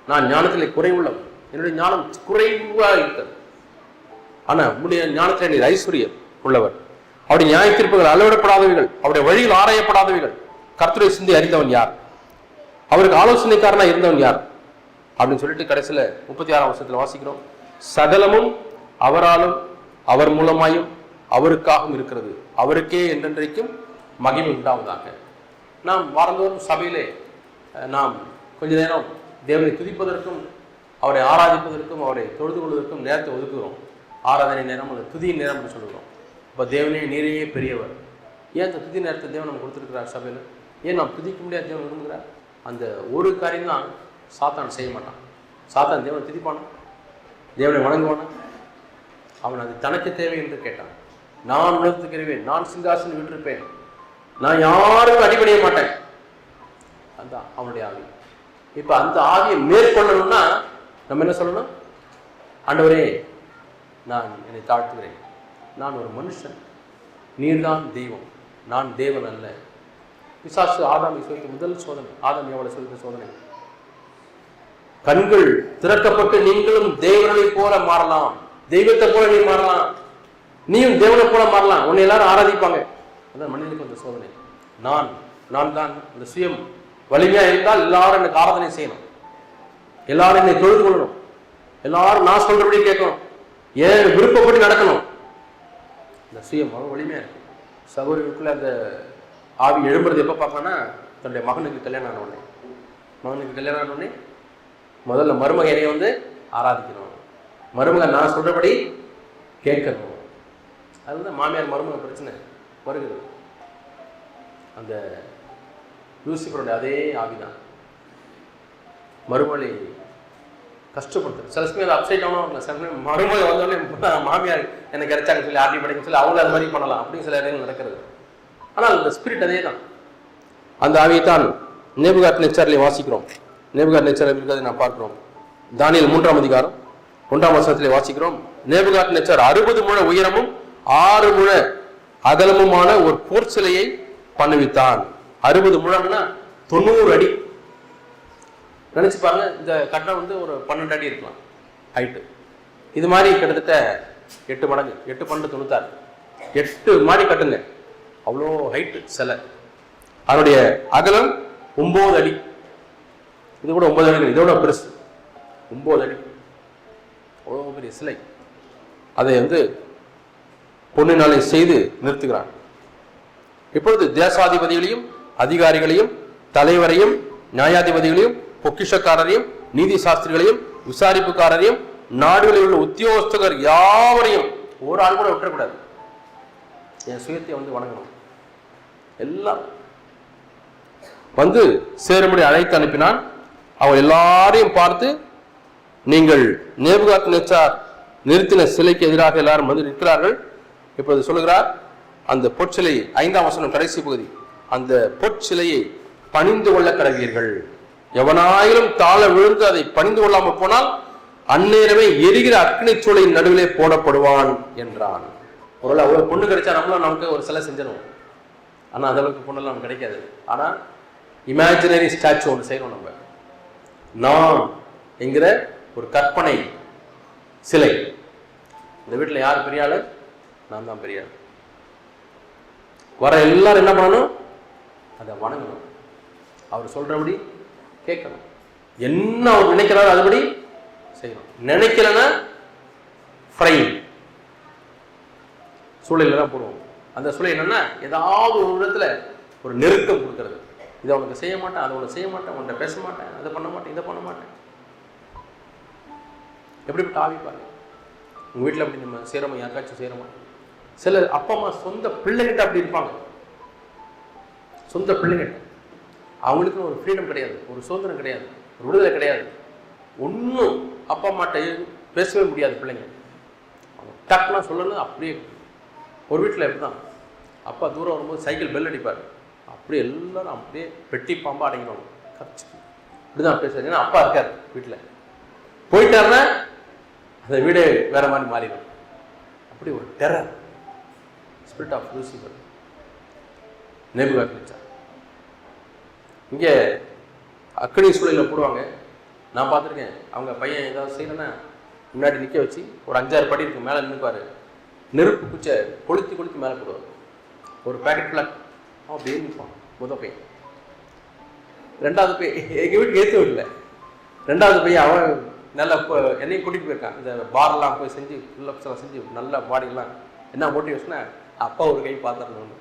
நான் ஞானத்தில் குறைவுள்ளவன், என்னுடைய ஞானம் குறைவா இருக்கிறது. ஆனா உங்களுடைய ஞானத்தில் நீர் ஐஸ்வர்யம் உள்ளவர். அவருடைய நியாய தீர்ப்புகள் அளவிடப்படாதவைகள், அவருடைய வழியில் ஆராயப்படாதவைகள். கர்த்தருடைய சிந்தை அறிந்தவன் யார்? அவருக்கு ஆலோசனைக்காரனா இருந்தவன் யார் அப்படின்னு சொல்லிட்டு கடைசியில 36ஆம் வசனத்தில் வாசிக்கிறோம். சகலமும் அவராலும் அவர் மூலமாயும் அவருக்காகவும் இருக்கிறது, அவருக்கே என்றென்றைக்கும் மகிமை உண்டாவதாக. நாம் வாரந்தோறும் சபையிலே நாம் கொஞ்ச நேரம் தேவனை துதிப்பதற்கும் அவரை ஆராதிப்பதற்கும் அவரை தொழுது கொள்வதற்கும் நேரத்தை ஒதுக்குகிறோம். ஆராதனை நேரம் அல்லது துதியின் நேரம் என்று சொல்லுகிறோம். இப்போ தேவனே நீரையே பெரியவர். ஏன் அந்த துதி நேரத்தை தேவன் நம்ம கொடுத்துருக்கிறார் சபையில்? ஏன் நாம் துதிக்க முடியாது தேவன் விரும்புகிறார்? அந்த ஒரு காரியம் தான் சாத்தான் செய்ய மாட்டான். சாத்தான் தேவனை துதிப்பானா, தேவனை வணங்குவானா? அவன் அது தனக்கு தேவை என்று கேட்டான். நான் உணர்த்துக்கிறேன், நான் சிங்காசனம் விட்டிருப்பேன், நான் யாருக்கும் அடிபடிய மாட்டேன். அதுதான் அவனுடைய ஆவி. இப்ப அந்த ஆவியை மேற்கொள்ளணும்னா நம்ம என்ன சொல்லணும்? ஆண்டவரே நான் என்னை தாழ்த்துகிறேன், நான் ஒரு மனுஷன், நீர்தான் தெய்வம், நான் தேவன் அல்ல. பிசாசு ஆதாமை சொல்லித்த முதல் சோதனை, ஆதாம் எவ்வளவு சொல்லித்த சோதனை. கண்கள் திறக்கப்பட்டு நீங்களும் தேவனை போல மாறலாம், தெய்வத்தை போல நீ மாறலாம், நீயும் தேவனை போல மாறலாம், உன்னை எல்லாரும் ஆராதிப்பாங்க. அதான் மனிதனுக்கு அந்த சோதனை. நான் தான் இந்த சுயம் வலிமையா இருந்தால் எல்லாரும் எனக்கு ஆராதனை செய்யணும், எல்லாரும் என்னை தொழுது கொள்ளணும், எல்லாரும் நான் சொல்றபடி கேட்கணும், ஏன் விருப்பப்பட்டு நடக்கணும். இந்த சுயம் அவ்வளவு வலிமையா இருக்கு. சகோதரிகளுக்குள்ள அந்த ஆவி எழும்புறது எப்ப பார்க்கணும்னா தன்னுடைய மகனுக்கு கல்யாணம் ஆன உடனே. மகனுக்கு கல்யாணம் ஆன உடனே முதல்ல மருமகனை வந்து ஆராதிக்கணும், மருமகன் நான் சொல்றபடி கேட்கணும். அதுதான் மாமியார் மருமகன் பிரச்சனை வருகிறது. அந்த லூசிபருடைய அதே ஆவிதான் மருமகளை கஷ்டப்படுத்துறது. சில சமயம் அப்சைட் டவுனாக இருக்கலாம், சில சமயம் மருமலை வந்தோடனே மாமியார் எனக்கு கிடைச்சாங்கன்னு சொல்லி ஆட்டி படைக்க சொல்லி அவங்கள அது மாதிரி பண்ணலாம் அப்படின்னு சில இடங்கள் நடக்கிறது. ஆனால் அந்த ஸ்பிரிட் அதே தான். அந்த ஆவியை தான் நேபுகாத்நேச்சாரிலே வாசிக்கிறோம். நேபுகாத்நேச்சார் இருக்கிறதை நான் பார்க்கிறோம். தானியேல் 3ஆம் அதிகாரம் 1ஆம் வசனத்திலே வாசிக்கிறோம். நேபுகாத்நேச்சார் 60 முழ உயரமும் 6 முழ அகலமுமான ஒரு போர் சிலையை பண்ணுவித்தான். 60 முழம்னா 90 அடி. நினைச்சு பாருங்க, இந்த கட்டடம் வந்து ஒரு 12 அடி இருக்கலாம் ஹைட்டு. இது மாதிரி கிட்டத்தட்ட 8 மடங்கு, 8 12 96, 8 மாடி கட்டுங்க, அவ்வளோ ஹைட்டு சிலை. அதனுடைய அகலம் 9 அடி. இது கூட 9 அடி, இதோட பெருசு 9 அடி. அவ்வளோ பெரிய சிலை. அதை வந்து பொன்னினாலே செய்து நிறுத்துகிறான். இப்பொழுது தேசாதிபதிகளையும் அதிகாரிகளையும் தலைவரையும் நியாயாதிபதிகளையும் பொக்கிஷக்காரரையும் நீதி சாஸ்திரிகளையும் விசாரிப்புக்காரரையும் நாடுகளில் உள்ள உத்தியோகஸ்தகர் யாவரையும் ஒரு ஆள் கூட விட்டுறக்கூடாது. என் சுயத்தை வந்து வணங்கணும். எல்லாம் வந்து சேரும்படி அழைத்து அனுப்பினான். அவர் எல்லாரையும் பார்த்து, நீங்கள் நேபுகாத்நேச்சார் நிறுத்தின சிலைக்கு எதிராக எல்லாரும் வந்து நிற்கிறார்கள். இப்பொழுது சொல்லுகிறார், அந்த பொற்சிலை 5ஆம் வசனம் கடைசி பகுதி, அந்த பொற்சிலையை பணிந்து கொள்ள கடவீர்கள். எவனாயிலும் தாழ விழுந்து அதை பணிந்து கொள்ளாமல் போனால் அந்நேரமே எரிகிற அக்னி சூளையின் நடுவிலே போடப்படுவான் என்றான். ஒரு அவ்வளவு பொண்ணு கிடைச்சா நம்மளும் நமக்கு ஒரு சிலை செஞ்சிடும். ஆனா அந்த அளவுக்கு பொண்ணெல்லாம் நமக்கு கிடைக்காது. ஆனா இமேஜினரி ஸ்டாச்சு ஒன்று செய்யணும். நம்ம நான் என்கிற ஒரு கற்பனை சிலை. இந்த வீட்டில் யார் பெரிய ஆளு? நான் தான் பெரிய ஆள். வர எல்லாரும் என்ன பண்ணணும்? அதை வணங்கணும். அவர் சொல்றபடி கேட்கணும். என்ன அவர் நினைக்கிறாரோ அதுபடி செய்யணும். நினைக்கலன்னா ஃப்ரைங் சூழலில் தான் போடுவோம். அந்த சூழல் என்னன்னா, ஏதாவது ஒரு இடத்துல ஒரு நெருக்கம் கொடுக்கறது. இதை உனக்கு செய்ய மாட்டேன், அதை உனக்கு செய்ய மாட்டேன், உன்கிட்ட பேச மாட்டேன், அதை பண்ண மாட்டேன், இதை பண்ண மாட்டேன். எப்படிப்பட்ட ஆவிப்பாரு உங்கள் வீட்டில்? அப்படி நம்ம செய்கிறோமா? யாருக்காச்சும் செய்கிறோமா? சில அப்பா அம்மா சொந்த பிள்ளைகிட்ட அப்படி இருப்பாங்க. சொந்த பிள்ளைகிட்ட அவங்களுக்குன்னு ஒரு ஃப்ரீடம் கிடையாது, ஒரு சுதந்திரம் கிடையாது, ஒரு விடுதலை கிடையாது. ஒன்றும் அப்பா அம்மாட்ட பேசவே முடியாது பிள்ளைங்க. அவங்க டக்குனா சொல்லணும். அப்படியே ஒரு வீட்டில் எப்படி தான் அப்பா தூரம் வரும்போது சைக்கிள் பெல் அடிப்பார். அப்படியே எல்லாரும் அப்படியே வெட்டி பாம்பா அடைக்கணும். கரைச்சி இப்படிதான் பேசுறாரு. ஏன்னா அப்பா இருக்கார் வீட்டில். போயிட்டாருன்னா அந்த வீடே வேற மாதிரி மாறிடும். அப்படி ஒரு terror, spirit of Lucifer Nebuchadnezzar. இங்கே அக்னி சூழலில் போடுவாங்க. நான் பார்த்துருக்கேன். அவங்க பையன் ஏதாவது செய்யலைன்னா முன்னாடி நிற்க வச்சு ஒரு 5-6 படி இருக்கு, மேலே நின்றுப்பார். நெருப்பு குச்சை கொளுத்தி மேலே போடுவார். ஒரு பேக்கெட் பிளாக் அப்படியே நிற்பான். முதல் பையன். ரெண்டாவது பையன் எங்கள் வீட்டுக்கு ஏற்ற இல்லை. ரெண்டாவது பையன் அவன் நல்லா என்னையும் கூட்டிகிட்டு போயிருக்கான். இந்த பாரெல்லாம் போய் செஞ்சு ஃபுல்லப்ஸ்லாம் செஞ்சு நல்ல பாடியெல்லாம் என்ன மோட்டிவேஷனா அப்பா ஒரு கை பார்த்துடணும்னு.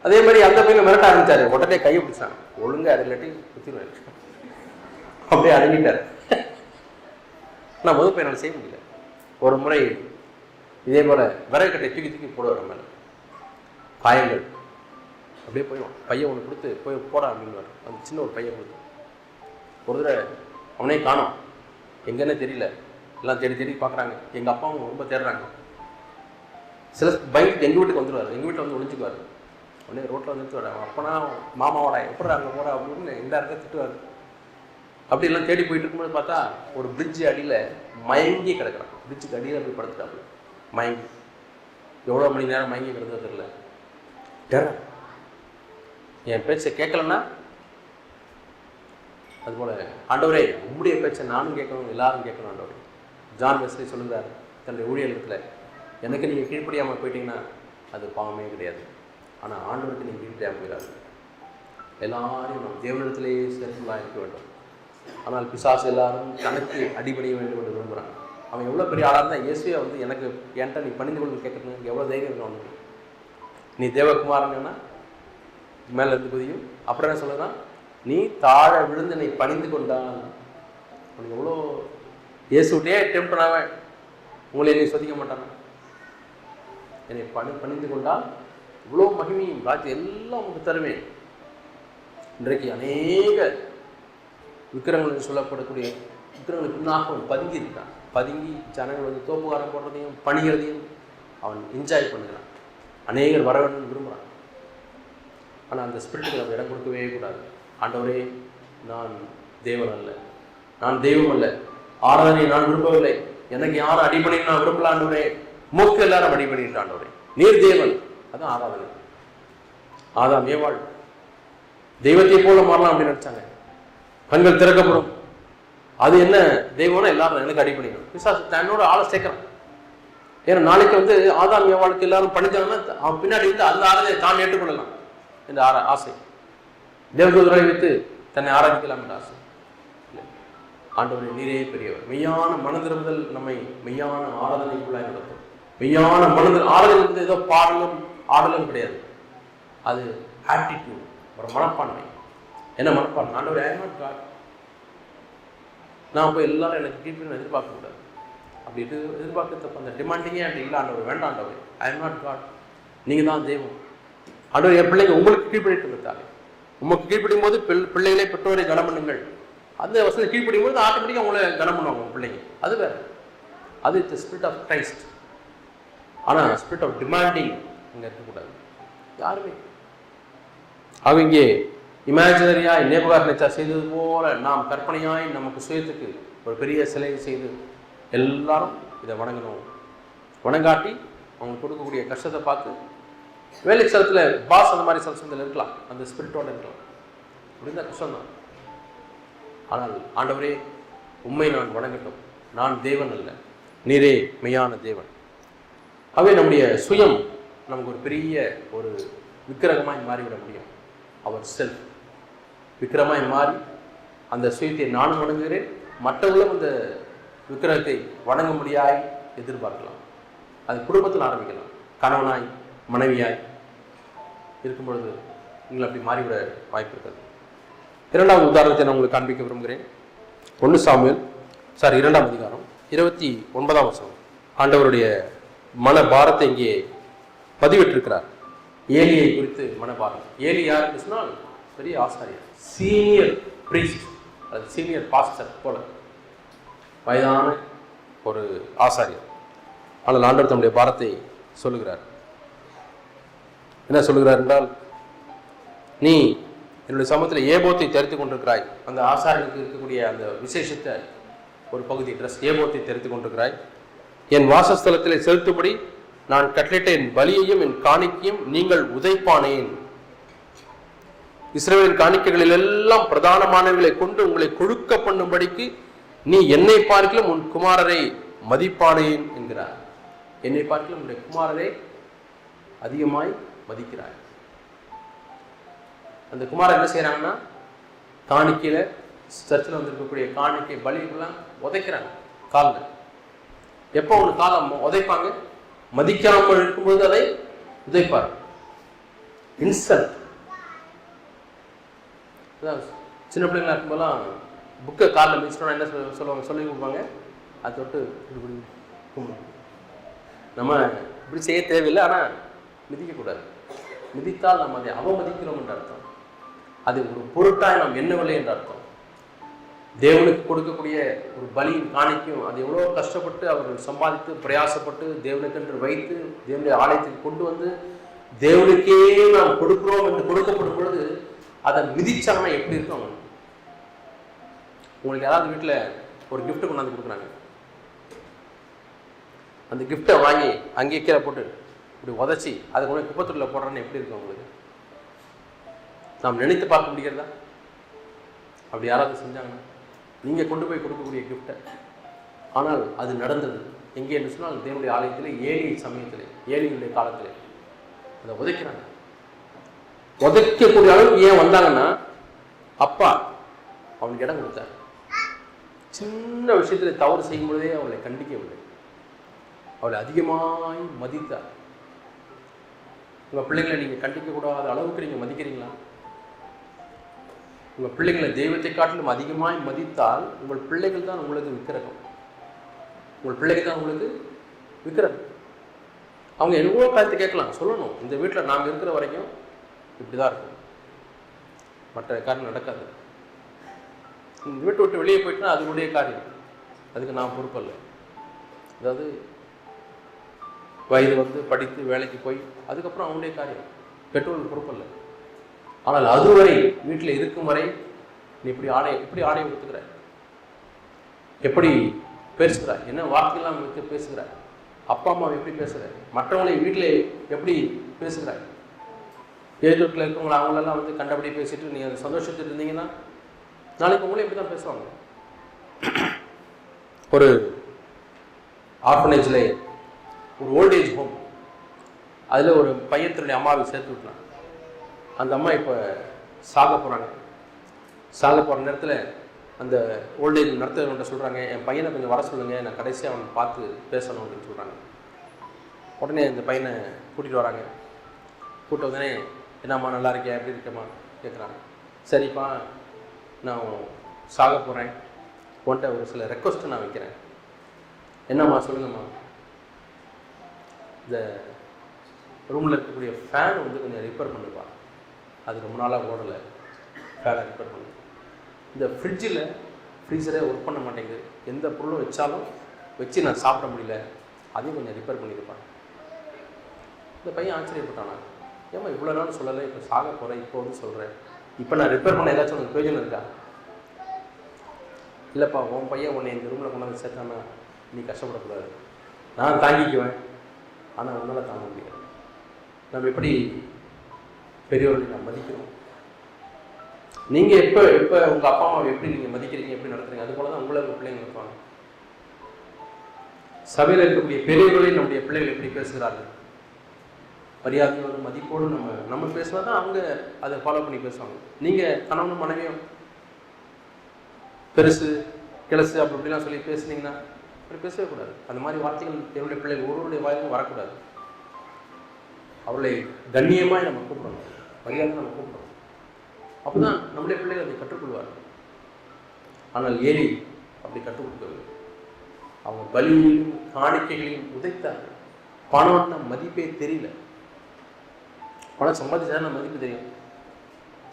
அதே மாதிரி அந்த பையனை மிரட்ட ஆரம்பிச்சாரு. உடனே கையை பிடிச்சான். ஒழுங்காக அது இல்லாட்டி குத்திடுவாரு. அப்படியே அடங்கிட்டார். நான் முதல் பையனால் செய்ய முடியல. ஒரு முறை இதே போல் விறகு கட்டை தூக்கி போடுவார் மேலே. காயங்கள் அப்படியே போயிடும். பையன் ஒன்று கொடுத்து போய் போடா அப்படின்வார். அந்த சின்ன ஒரு பையன் கொடுத்து ஒரு தடவை அவனே காணோம். எங்கன்னே தெரியல. எல்லாம் தேடி பார்க்குறாங்க. எங்கள் அப்பாவும் ரொம்ப தேடுறாங்க. சில பைக் எங்கள் வீட்டுக்கு வந்துடுவார். எங்கள் வீட்டில் வந்து ஒழிஞ்சுக்குவார். உடனே ரோட்டில் வந்து நிறுத்துவார். அவன் அப்பனா மாமாவோட எப்படி அங்கே போடா அப்படின்னு எல்லா இடத்துல திட்டுவார். அப்படி எல்லாம் தேடி போயிட்டு இருக்கும்போது பார்த்தா ஒரு பிரிட்ஜு அடியில் மயங்கி கிடக்கிறான். பிரிட்ஜுக்கு அடியில் போய் படுத்துட்டாப்புல மயங்கி. எவ்வளோ மணி நேரம் மயங்கி கிடந்தது தெரியல. டெரர். என் பேச்சை கேட்கலன்னா அதுபோல் ஆண்டவரே உங்களுடைய பேச்சை நானும் கேட்கணும், எல்லாரும் கேட்கணும் ஆண்டவரே. ஜான் வெஸ்லி சொல்லுறார் தன்னுடைய ஊழியத்தில், எனக்கு நீங்கள் கீழ்ப்படியாமல் போயிட்டீங்கன்னா அது பாவமே கிடையாது. ஆனால் ஆண்டவருக்கு நீங்கள் கீழ்ப்படியாமல் போயிடாது. எல்லாரையும் நம்ம தேவனிடத்திலேயே சேர்த்துலாம் இருக்க வேண்டும். ஆனால் பிசாசு எல்லாரும் தனக்கு அடிபடிய வேண்டும் என்று விரும்புகிறான். அவன் எவ்வளோ பெரிய ஆளாக இருந்தால் இயேசுவே வந்து எனக்கு என்கிட்ட நீ பணிந்து கொண்டு கேட்கறது எவ்வளோ தைரியம் இருக்கும் அவனுக்கு. நீ தேவகுமாரன்னா மேலே இருந்து குதியும். அப்புறம் என்ன சொல்லுறான்? நீ தாழ விழுந்து நீ பணிந்து கொண்டான். உனக்கு எவ்வளோ இயேசுட்டே டெம்ப் பண்ணாவன். உங்களை நீ சோதிக்க மாட்டானா? என்னை பணிந்து கொண்டால் இவ்வளோ மகிமையும் ராஜ்யம் எல்லாம் உங்களுக்கு தருவேன். இன்றைக்கு அநேக விக்கிரங்கள் என்று சொல்லப்படக்கூடிய விக்கிரங்களுக்கு பின்னாக பதுங்கி இருக்கான். பதுங்கி ஜனங்கள் வந்து தோப்புகாரம் போடுறதையும் பணிகிறதையும் அவன் என்ஜாய் பண்ணுகிறான். அநேகர் வர வேண்டும் விரும்புகிறான். ஆனால் அந்த ஸ்பிரிட்டுக்கு நம்ம இடம் கொடுக்கவே கூடாது. ஆண்டவரே, நான் தேவன் அல்ல, நான் தெய்வம் அல்ல, ஆராதனை நான் விரும்பவில்லை, எனக்கு யாரும் அடிபணி நான் விரும்பல ஆண்டவரே, மூக்கு எல்லாரும் அடிபணிட்டு ஆண்டவரே, நீர் தேவன். அதான் ஆராதனை. ஆதாம் ஏவாள் தெய்வத்தை போல மாறலாம் அப்படின்னு நினைச்சாங்க. கண்கள் திறக்கப்படும். அது என்ன தெய்வம்னா எல்லாரும் எனக்கு அடிபணிக்கணும். பிசாசு தன்னோட ஆளை சேர்க்கிறான். ஏன்னா நாளைக்கு வந்து ஆதாம் ஏவாளுக்கு எல்லாரும் பணிஞ்சாங்கன்னா அவன் பின்னாடி இருந்து அந்த ஆராதனை தான் ஏற்றுக்கொள்ளலாம் என்ற ஆசை. தேவதூதரை வைத்து தன்னை ஆராதிக்கலாம் என்ற ஆசை. ஆண்டவரே நீரே பெரியவர். மெய்யான மனதிரும்புதல் நம்மை மெய்யான ஆராதனைக்குள்ளாய் நடத்தும். மெய்யான மனதில் ஆராதனை ஏதோ பாடலும் ஆடலும் கிடையாது. அது ஆட்டிடியூட், ஒரு மனப்பான்மை. என்ன மனப்பான்மை? ஆண்டவரே, ஐ எம் நாட் காட். நான் போய் எல்லாரும் எனக்கு கீழ்ப்படின்னு எதிர்பார்க்கக்கூடாது. அப்படி எதிர்பார்க்க தப்பு. அந்த டிமாண்டிங்கே அப்படி இல்லை. ஆண்டவர் வேண்டாம். ஆண்டவர், ஐ எம் நாட் காட், நீங்கள் தான் தெய்வம். ஆண்டவர், என் பிள்ளைங்க உங்களுக்கு கீழ்ப்படிட்டு இருந்தாங்க. உங்களுக்கு கீழ்ப்படியும் போது பிள்ளைகளே பெற்றோரை கனம் பண்ணுங்கள். அந்த வசதி கீழ்ப்படியும் போது ஆட்டோமேட்டிக்காக உங்களை கனம் பண்ணுவாங்க உங்கள் பிள்ளைங்க. அது வேறு. அது இட்ஸ் ஸ்பிரிட் ஆஃப் கிரைஸ்ட். ஆனால் ஸ்பிரிட் ஆஃப் டிமாண்டிங் இங்கே இருக்கக்கூடாது யாருமே. அவங்க இமேஜினரியாய் நேபுகாத்நேச்சார் செய்தது போல நாம் கற்பனையாய் நமக்கு சுயத்துக்கு ஒரு பெரிய சிலையை செய்து எல்லாரும் இதை வணங்கணும். வணங்காட்டி அவங்களுக்கு கொடுக்கக்கூடிய கஷ்டத்தை பார்த்து வேலை ஸ்தலத்தில் பாஸ் அந்த மாதிரி சலசத்தில் இருக்கலாம், அந்த ஸ்பிரிட்டோடு இருக்கலாம். அப்படின்னா கஷ்டம்தான். ஆனால் ஆண்டவரே உம்மை நான் வணங்கட்டும், நான் தேவன் அல்ல, நீரே மெய்யான தேவன். ஆகவே நம்முடைய சுயம் நமக்கு ஒரு பெரிய ஒரு விக்கிரகமாய் மாறிவிட முடியும். அவர் செல்ஃப் விக்கிரமாய் மாறி அந்த சுயத்தை நானும் வணங்குகிறேன், மற்றவர்களும் அந்த விக்கிரகத்தை வணங்க முடியாய் எதிர்பார்க்கலாம். அது குடும்பத்தில் ஆரம்பிக்கலாம். கணவனாய் மனைவியாய் இருக்கும் பொழுது நீங்கள் அப்படி மாறிவிட வாய்ப்பு இருக்கிறது. இரண்டாவது உதாரணத்தை நான் உங்களுக்கு காண்பிக்க விரும்புகிறேன். 1 சாமுவேல் 2ஆம் அதிகாரம் 29ஆம் வசனம். ஆண்டவருடைய மனபாரத்தை இங்கே பதிவிட்டிருக்கிறார். ஏலியை குறித்து மனபாரம். ஏலி யார் என்று சொன்னால் பெரிய ஆசாரியர், சீனியர் பிரீஸ்ட், அது சீனியர் பாஸ்டர் போல வயதான ஒரு ஆசாரியர். ஆனால் ஆண்டவர் தம்முடைய பாரத்தை சொல்லுகிறார். என்ன சொல்லுகிறார் என்றால், நீ என்னுடைய சமூகத்தில் ஏபோத்தை தரித்து கொண்டிருக்கிறாய். அந்த ஆசாரியனுக்கு இருக்கக்கூடிய அந்த விசேஷத்தை ஒரு பகுதி ட்ரெஸ் ஏபோத்தை தரித்து கொண்டிருக்கிறாய். என் வாசஸ்தலத்திலே செலுத்தும்படி நான் கட்டளையிட்ட என் பலியையும் என் காணிக்கையும் நீங்கள் உதைப்பானேன். இஸ்ரவேலின் காணிக்கைகளில் எல்லாம் பிரதானமானவர்களை கொண்டு உங்களை கொழுக்க பண்ணும்படிக்கு நீ என்னை பார்க்கிலும் உன் குமாரரை மதிப்பானேன் என்கிறார். என்னை பார்க்கிலும் உன்னுடைய குமாரரை அதிகமாய் மதிக்கிறார். அந்த குமாரர் என்ன செய்யறாங்கன்னா, காணிக்கையில சர்ச்சில் வந்திருக்கக்கூடிய காணிக்கை பலிகள்லாம் உதைக்கிறாங்க காலில். எப்போ ஒன்று காலம் உதைப்பாங்க, மதிக்காமல் இருக்கும்போது அதை உதைப்பார். இன்சல்ட். சின்ன பிள்ளைங்களா இருக்கும்போதெல்லாம் புக்கை காலில் மிதிச்சிட்டோம்னா என்ன சொல்லுவாங்க, சொல்லி கொடுப்பாங்க, அதை தொட்டு இப்படி கும்பிடும். நம்ம இப்படி செய்ய தேவையில்லை, ஆனால் மிதிக்கக்கூடாது. மிதித்தால் நம்ம அதை அவமதிக்கிறோம் என்ற அர்த்தம். அது ஒரு பொருட்டாய் நாம் எண்ணவில்லை என்ற அர்த்தம். தேவனுக்கு கொடுக்கக்கூடிய ஒரு பலி காணிக்கும் அது எவ்வளோ கஷ்டப்பட்டு அவர்கள் சம்பாதித்து பிரயாசப்பட்டு தேவனுக்கென்று வைத்து தேவனுடைய ஆலயத்துக்கு கொண்டு வந்து தேவனுக்கே நாம் கொடுக்கிறோம் என்று கொடுக்கப்படும் பொழுது அதை மிதிச்சாங்கன்னா எப்படி இருக்கும்? உங்களுக்கு யாராவது வீட்டில் ஒரு கிஃப்ட் கொண்டாந்து கொடுக்குறாங்க, அந்த கிஃப்டை வாங்கி அங்கேயே கீழே போட்டு இப்படி உதச்சி அதை கொண்டு குப்பத்தூரில் போடுறேன்னு எப்படி இருக்கும் உங்களுக்கு? நாம் நினைத்து பார்க்க முடிகிறதா? அப்படி யாராவது செஞ்சாங்கன்னா நீங்கள் கொண்டு போய் கொடுக்கக்கூடிய கிஃப்டை. ஆனால் அது நடந்தது எங்கே என்று சொன்னால் தேவனுடைய ஆலயத்திலே, ஏழி சமயத்திலே, ஏழியுடைய காலத்திலே அதை உதைக்கிறாங்க. உதைக்கக்கூடிய அளவுக்கு ஏன் வந்தாங்கன்னா, அப்பா அவனுக்கு இடம் கொடுத்தார். சின்ன விஷயத்தில் தவறு செய்யும் பொழுதே அவளை கண்டிக்கவில்லை, அவளை அதிகமாய் மதித்தார். உங்கள் பிள்ளைங்களை நீங்கள் கண்டிக்கக்கூடாத அளவுக்கு நீங்கள் மதிக்கிறீங்களா? உங்கள் பிள்ளைகளை தெய்வத்தை காட்டிலும் அதிகமாய் மதித்தால் உங்கள் பிள்ளைகள் தான் உங்களுக்கு விக்கிரகம். உங்கள் பிள்ளைகள் தான் உங்களுக்கு விக்கிரகம். அவங்க எவ்வளோ காரியத்தை கேட்கலாம், சொல்லணும். இந்த வீட்டில் நாங்கள் இருக்கிற வரைக்கும் இப்படி தான் இருக்கும், மற்ற காரியம் நடக்காது. இந்த வீட்டை விட்டு வெளியே போயிட்டுனா அதனுடைய காரியம், அதுக்கு நான் பொறுப்பல்ல. அதாவது வயது வந்து படித்து வேலைக்கு போய் அதுக்கப்புறம் அவனுடைய காரியம், பெற்றோர்கள் பொறுப்பல்ல. ஆனால் அதுவரை வீட்டில் இருக்கும் வரை நீ எப்படி ஆடையை கொடுத்துக்கிற, எப்படி பேசுகிறாய், என்ன வார்த்தையெல்லாம் வைத்து பேசுகிறாய், அப்பா அம்மாவை எப்படி பேசுகிறாய், மற்றவங்களை வீட்டில் எப்படி பேசுகிறாய். ஏஜூட்டில் இருக்கவங்களை அவங்களெல்லாம் வந்து கண்டபடி பேசிட்டு நீங்கள் அந்த சந்தோஷத்தில் இருந்தீங்கன்னா நாளைக்கு உங்களே இப்படி தான் பேசுவாங்க. ஒரு ஆர்ஃபனேஜில், ஒரு ஓல்டேஜ் ஹோம், அதில் ஒரு பையத்தினுடைய அம்மாவை சேர்த்து விட்டலாம். அந்த அம்மா இப்போ சாக போகிறாங்க. சாக போகிற நேரத்தில் அந்த ஓல்டேஜ் நடத்துகிறவங்கள்ட்ட சொல்கிறாங்க, என் பையனை கொஞ்சம் வர சொல்லுங்கள், நான் கடைசியாக அவனை பார்த்து பேசணும் அப்படின்னு சொல்கிறாங்க. உடனே இந்த பையனை கூட்டிகிட்டு வராங்க. கூட்ட உடனே, என்னம்மா நல்லா இருக்கியா, எப்படி இருக்கம்மா கேட்குறாங்க. சரிப்பா, நான் சாக போகிறேன், உன்ட்ட ஒரு சில ரெக்வஸ்ட்டை நான் வைக்கிறேன். என்னம்மா சொல்லுங்கம்மா. இந்த ரூமில் இருக்கக்கூடிய ஃபேன் வந்து கொஞ்சம் ரிப்பேர் பண்ணுப்பா, அது ரொம்ப நாளாக ஓடலை, ஃபேனை ரிப்பேர் பண்ணு. இந்த ஃப்ரீசரே ஒர்க் பண்ண மாட்டேங்குது, எந்த பொருளும் வச்சாலும் வச்சு நான் சாப்பிட முடியல, அதையும் கொஞ்சம் ரிப்பேர் பண்ணியிருப்பான். இந்த பையன் ஆச்சரியப்பட்டானா, ஏம்மா இவ்வளோ நாள் சொல்லலை, இப்போ சாக போகிறேன், இப்போ வந்து சொல்கிறேன், இப்போ நான் ரிப்பேர் பண்ண ஏதாச்சும் உனக்கு பிரயோஜனம் இருக்கா? இல்லைப்பா, உன் பையன் உன்னை இந்த ரூமில் கொண்டாந்து சேர்த்தானா நீ கஷ்டப்படக்கூடாது, நான் தாங்கிக்குவேன், ஆனால் உன்னால் தாங்க முடியாது. நம்ம எப்படி பெரியவர்களை நாம் மதிக்கிறோம். நீங்கள் எப்போ உங்கள் அப்பா அம்மாவை எப்படி நீங்கள் மதிக்கிறீங்க, எப்படி நடத்துறீங்க, அது போல தான் உங்களை உங்கள் பிள்ளைங்க இருப்பாங்க. சபையில் இருக்கக்கூடிய பெரியவர்களையும் நம்முடைய பிள்ளைகள் எப்படி பேசுகிறார்கள், மரியாதையோடு மதிப்போடு நம்ம பேசினா தான் அவங்க அதை ஃபாலோ பண்ணி பேசுவாங்க. நீங்கள் கணவனும் மனைவியும் பெருசு கிளசு அப்படி இப்படிலாம் சொல்லி பேசுனீங்கன்னா அப்படி பேசவே கூடாது. அந்த மாதிரி வார்த்தைகள் என்னுடைய பிள்ளைகள் ஒருவருடைய வாயிலும் வரக்கூடாது. அவர்களை கண்ணியமாக நம்ம கூப்பிடணும், மரியாதை நம்ம கூப்பிடணும். அப்போ தான் நம்முடைய பிள்ளைகள் அதை கற்றுக்கொள்வார்கள். ஆனால் ஏலி அப்படி கற்றுக் கொடுக்கவில்லை. அவங்க பலியையும் காணிக்கைகளையும் உதைத்தார்கள். பணம்னா மதிப்பே தெரியல. பணம் சம்பாதிச்சா மதிப்பு தெரியும்.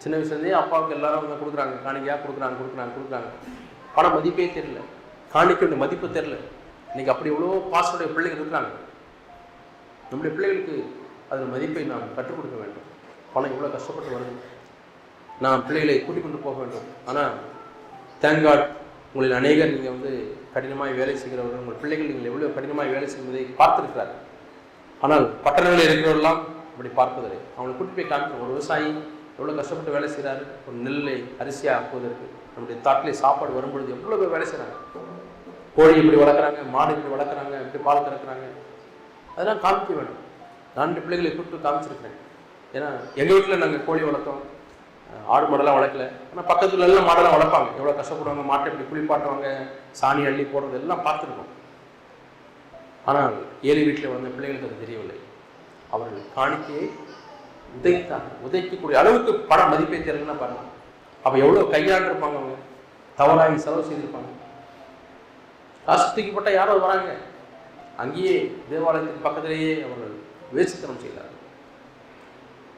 சின்ன வயசுலேருந்தே அப்பாவுக்கு எல்லாரும் வந்து கொடுக்குறாங்க, காணிக்கையாக கொடுக்குறாங்க. பணம் மதிப்பே தெரியல, காணிக்கையுடைய மதிப்பு தெரியல. இன்னைக்கு அப்படி எவ்வளோ பாசனுடைய பிள்ளைகள் இருக்கிறாங்க. நம்முடைய பிள்ளைகளுக்கு அதில் மதிப்பை நாம் கற்றுக் கொடுக்க வேண்டும். பணம் எவ்வளோ கஷ்டப்பட்டு வருது, நாம் பிள்ளைகளை கூட்டிக் கொண்டு போக வேண்டும். ஆனால் தேங்க் காட், உங்களில் அநேகர் நீங்கள் வந்து கடினமாக வேலை செய்கிறவர்கள், உங்கள் பிள்ளைகள் நீங்கள் எவ்வளோ கடினமாக வேலை செய்வதை பார்த்துருக்கிறார். ஆனால் பட்டணங்களில் இருக்கிறவர்களாம் அப்படி பார்ப்பதில்லை. அவங்களை கூட்டி போய் காமிக்கணும். ஒரு விவசாயி எவ்வளோ கஷ்டப்பட்டு வேலை செய்கிறாரு, ஒரு நெல்லை அரிசியாக ஆக்குவதற்கு. நம்முடைய தாட்டிலே சாப்பாடு வரும்பொழுது எவ்வளோ பேர் வேலை செய்கிறாங்க. கோழி இப்படி வளர்க்குறாங்க, மாடு இப்படி வளர்க்குறாங்க, இப்படி பால் கறக்குறாங்க. அதெல்லாம் காமிக்க வேண்டும். நான் பிள்ளைகளை கூப்பிட்டு காமிச்சிருக்கிறேன். ஏன்னா எங்கள் வீட்டில் நாங்கள் கோழி வளர்த்தோம், ஆடு மாடெல்லாம் வளர்க்கல. ஆனால் பக்கத்துல எல்லாம் மாடெல்லாம் வளர்ப்பாங்க. எவ்வளோ கஷ்டப்படுவாங்க, மாட்டை இப்படி குளிப்பாட்டுவாங்க, சாணி அள்ளி போடுறது எல்லாம் பார்த்துருக்கோம். ஆனால் ஏழை வீட்டில் வந்த பிள்ளைகளுக்கு அது தெரியவில்லை. அவர்கள் காணிக்கையை உதைக்கக்கூடிய அளவுக்கு பணம் மதிப்பை தெரியலன்னா பாருங்க. அப்போ எவ்வளோ கையாண்டிருப்பாங்க, அவங்க தவறாகி செலவு செய்திருப்பாங்க. காசு தூக்கிப்பட்ட யாரோ வராங்க, அங்கேயே தேவாலயத்துக்கு பக்கத்திலேயே அவர்கள் வேசித்தனம் செய்கிறார்கள்.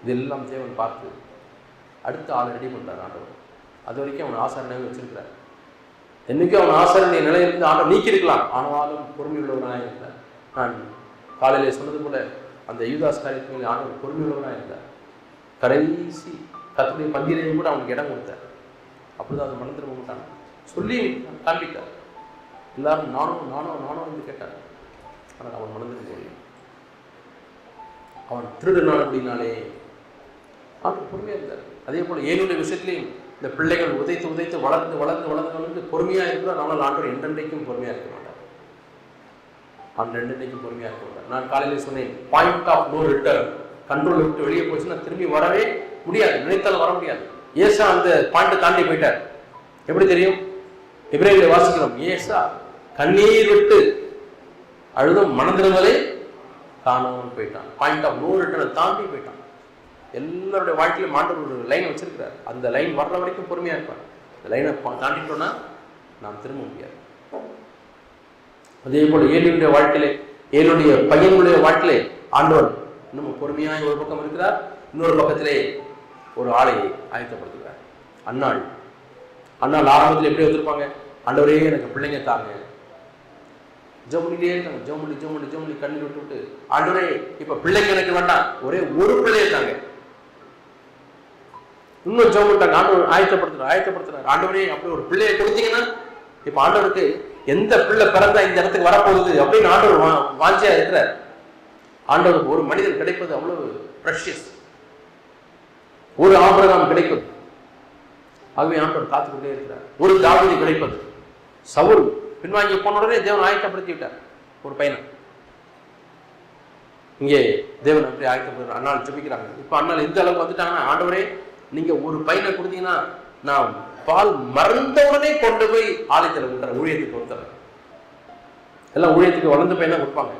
இதெல்லாம் தேவன் பார்த்து அடுத்த ஆள் ரெடி பண்ணுறார் ஆண்டவர். அது வரைக்கும் அவன் ஆசாரனாகவே வச்சிருக்கிறார். என்றைக்கும் அவன் ஆசாரனுடைய நிலையிலிருந்து ஆண்டவர் நீக்கியிருக்கலாம், ஆனாலும் பொறுமையுள்ளவனாக இருக்கிறார். நான் காலையில் சொன்னது போல அந்த யூதாஸ் காரியத்தில் ஆண்டவர் பொறுமையுள்ளவனாக இருந்தார். கடைசி கர்த்தருடைய பந்தியிலையும் கூட அவனுக்கு இடம் கொடுத்தார். அப்படிதான் அதை மனம் திரும்ப மாட்டான் சொல்லி காண்பித்தார். எல்லாரும் நானும் என்று கேட்டார். ஆனால் அவன் மனம் திரும்ப முடியும். அவன் திருடுனான் அப்படின்னாலே ஆண்டவர் பொறுமையாக இருந்தார். அதே போல் ஏழுடைய விஷயத்திலையும் இந்த பிள்ளைகள் உதைத்து வளர்ந்து பொறுமையாக இருக்கிறார். ஆனால் ஆண்டவர் என்றென்றைக்கும் பொறுமையாக இருக்க மாட்டார். என்றென்றைக்கும் பொறுமையாக இருக்க மாட்டார். நான் காலையில் சொன்னேன், point of no return. Control விட்டு வெளியே போச்சுன்னா திரும்பி வரவே முடியாது, நினைத்தாலும் வர முடியாது. ஏசா அந்த பாயிண்டை தாண்டி போயிட்டார். எப்படி தெரியும்? எபிரேயரில் வாசிக்கிறோம், ஏசா கண்ணீர் விட்டு அழுதும் மனதிருந்தலை காணாமல் போயிட்டான். பாயிண்ட் ஆஃப் நோ ரிட்டர்னை தாண்டி போயிட்டான். எல்லாருடைய வாழ்க்கையிலும் ஆண்டவர் ஒரு லைன் வச்சிருக்கிறார். அந்த லைன் வர்ற வரைக்கும் பொறுமையா இருப்பார். அந்த லைனை தாண்டிட்டோம்னா நாம் திரும்ப முடியாது. அதே போல ஏழுடைய வாழ்க்கையிலே, ஏழுடைய பையனுடைய வாழ்க்கையிலே ஆண்டவர் இன்னும் பொறுமையாக ஒரு பக்கம் இருக்கிறார். இன்னொரு பக்கத்திலே ஒரு ஆளை ஆயத்தப்படுத்துகிறார். அண்ணாள் ஆரம்பத்தில் எப்படி வந்திருப்பாங்க, ஆண்டவரே எனக்கு பிள்ளைங்க தாங்க, ஜோமனிலே இருக்காங்க. ஜோமனி கண்ணீர் விட்டு ஆண்டவரே இப்ப பிள்ளைங்க எனக்கு வேண்டாம், ஒரே ஒரு பிள்ளைய தாங்க. இன்னும் ஜோமட்டாங்க. ஆண்டவர் ஆயத்தப்படுத்துறாரு. ஆண்டவரே அப்படி ஒரு பிள்ளையை கொடுத்தீங்கன்னா, இப்ப ஆண்டவருக்கு எந்த பிள்ளை பிறந்தா இந்த இடத்துக்கு வரப்போகுது அப்படின்னு ஆண்டவர் வாஞ்சியா இருக்கிறார். ஆண்டவருக்கு ஒரு மனிதன் கிடைப்பது அவ்வளவு பிரஷியஸ், ஒரு ஆபிரகாம் கிடைப்பது. ஆகவே ஆண்டவர் காத்துக்கொண்டே இருக்கிறார். ஒரு தாவீது கிடைப்பது. சவுல் பின்வாங்கி போன உடனே தேவன் ஆயத்தப்படுத்தி விட்டார் ஒரு பையனை. இங்கே தேவன் அப்படி ஆயத்தப்படுறார். அண்ணாள் ஜெபிக்கிறாங்க. இப்ப அண்ணாள் எந்த அளவுக்கு வந்துட்டாங்கன்னா, ஆண்டவரே நீங்க ஒரு பையனை கொடுத்தீங்கன்னா நான் பால் மறந்தவுடனே கொண்டு போய் ஆலயத்தில் விட்டுறேன், ஊழியத்துக்கு கொடுத்துறேன். எல்லாம் ஊழியத்துக்கு வளர்ந்த பையன் தான் கொடுப்பாங்க.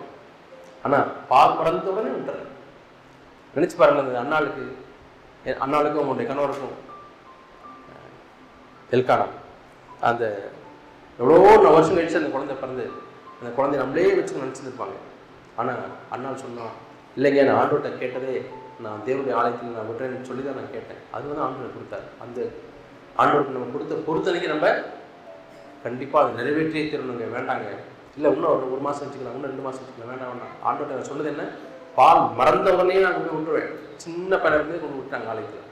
ஆனா பால் மறந்தவுடனே விட்டுறேன். நினைச்சு பாருங்க, அந்த அண்ணாளுக்கும் அவனுடைய கணவருக்கும் எல்கானா அந்த எவ்வளோ வருஷம் கழிச்சு அந்த குழந்தை பிறந்து அந்த குழந்தைய நம்மளே வச்சு நினச்சிருப்பாங்க. ஆனால் அண்ணாள் சொன்னான், இல்லைங்க நான் ஆண்டவர்கிட்ட கேட்டதே நான் தேவனுடைய ஆலயத்தில் நான் விட்டுறேன்னு சொல்லி தான் நான் கேட்டேன். அது வந்து ஆண்டவர் கொடுத்தாரு. அந்த ஆண்டவருக்கு நம்ம கொடுத்த பொறுத்தனைக்கு நம்ம கண்டிப்பாக அதை நிறைவேற்றியே தரணுங்க. வேண்டாங்க, இல்லை இன்னும் ஒரு மாதம் வச்சுக்கலாம், இன்னும் 2 மாதம் வச்சுக்கலாம், வேண்டாம். ஆண்டவர்கிட்ட நான் சொன்னது என்ன, பால் மறந்தவனே நான் கொண்டு விட்டுருவேன். சின்ன பையனை கொண்டு விட்டாங்க ஆலயத்தில்.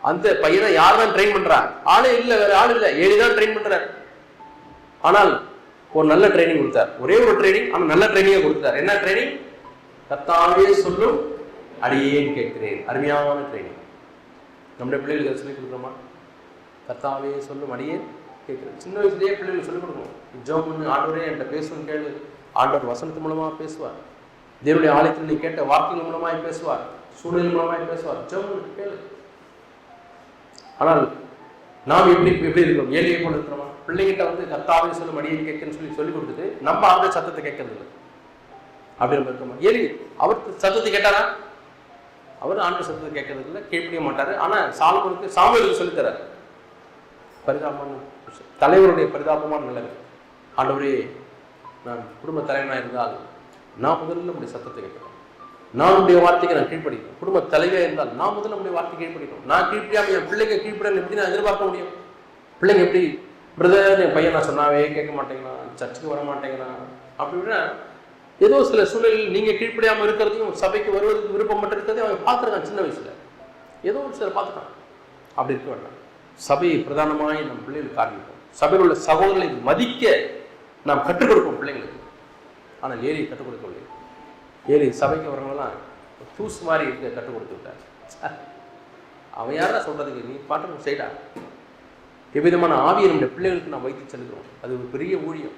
அந்த பையனை யார் தான் ட்ரெயின் பண்றா? ஆளே இல்லை, வேற ஆள் இல்லை, ஏழிதான் ட்ரெயின் பண்றாரு. ஆனால் ஒரு நல்ல ட்ரைனிங் கொடுத்தார். ஒரே ஒரு ட்ரைனிங், ஆனால் நல்ல ட்ரைனிங்கை கொடுத்தார். என்ன ட்ரைனிங்? கர்த்தாவே சொல்லும் அடியேன் கேட்கிறேன். அருமையான ட்ரைனிங். நம்முடைய பிள்ளைகளுக்கு சொல்லிக் கொடுக்குறோமா? கர்த்தாவே சொல்லும் அடியே கேட்குறேன். சின்ன வயசுலேயே பிள்ளைகளுக்கு சொல்லிக் கொடுக்கணும். ஜெபம் பண்ணு, ஆண்டவரே என்கிட்ட பேசுன்னு கேளு. ஆண்டவர் வசனத்து மூலமாக பேசுவார். தேவனுடைய ஆலயத்தில் நீ கேட்ட வார்த்தைகள் மூலமாய் பேசுவார், சூழல் மூலமாய் பேசுவார். ஜெபம் கேளு. ஆனால் நாம் எப்படி இருக்கிறோம்? ஏழையை போல இருக்கிறோமா? பிள்ளைகிட்ட வந்து கர்த்தாவே சொல்லும் அடியே கேட்குன்னு சொல்லி கொடுத்துட்டு நம்ம ஆண்டு சத்தத்தை கேட்கறது இல்லை. அப்படி நம்ம இருக்கோமா? ஏழி அவர் சத்தத்தை கேட்டாரா? அவர் ஆண்டு சத்தத்தை கேட்கறது இல்லை, கேட்க மாட்டாரு. ஆனால் சாமுவேலுக்கு சொல்லித்தரார். பரிதாபமான தலைவருடைய பரிதாபமான நிலைமை. ஆண்டவரே, நான் குடும்ப தலைவனாக இருந்தால் நான் முதல்ல நம்முடைய சத்தத்தை கேட்கிறேன், நான் உடைய வார்த்தைக்கு நான் கீழ்படிக்கிறேன். குடும்ப தலைவியாக இருந்தால் நான் முதல்ல நம்முடைய வார்த்தைக்கு கீழ்படிக்கிறோம். நான் கீழ்படியாமல் என் பிள்ளைங்க கீழ்படியா எப்படி நான் எதிர்பார்க்க முடியும்? பிள்ளைங்க எப்படி பிரதர் என் பையன் நான் சொன்னாவே கேட்க மாட்டேங்கிறான், சர்ச்சுக்கு வர மாட்டேங்கிறான் அப்படின்னா ஏதோ சில சூழலில் நீங்கள் கீழ்படியாமல் இருக்கிறதையும் சபைக்கு வருவதற்கு விருப்பப்பட்டு இருக்கிறதையும் அவன் பார்த்துருக்கான். சின்ன வயசில் ஏதோ ஒரு சிலர் பார்த்துட்டான். அப்படி இருக்க வேண்டாம். சபையை பிரதானமாய் நம் பிள்ளைகளுக்கு காண்பிப்போம். சபையில் உள்ள சகோதரர்களை மதிக்க நாம் கற்றுக் கொடுப்போம் பிள்ளைங்களுக்கு. ஆனால் ஏழை கற்றுக் கொடுக்கவில்லை. ஏழை சபைக்கு வரவங்களாம் தூசு மாதிரி இருக்க கற்றுக் கொடுத்து விட்டார். அவன் யாரா சொல்றதுக்கு? நீ பாட்டு செய்டா. எவ்விதமான ஆவியை நம்முடைய பிள்ளைகளுக்கு நாம் வைத்து செல்கிறோம். அது ஒரு பெரிய ஊழியம்.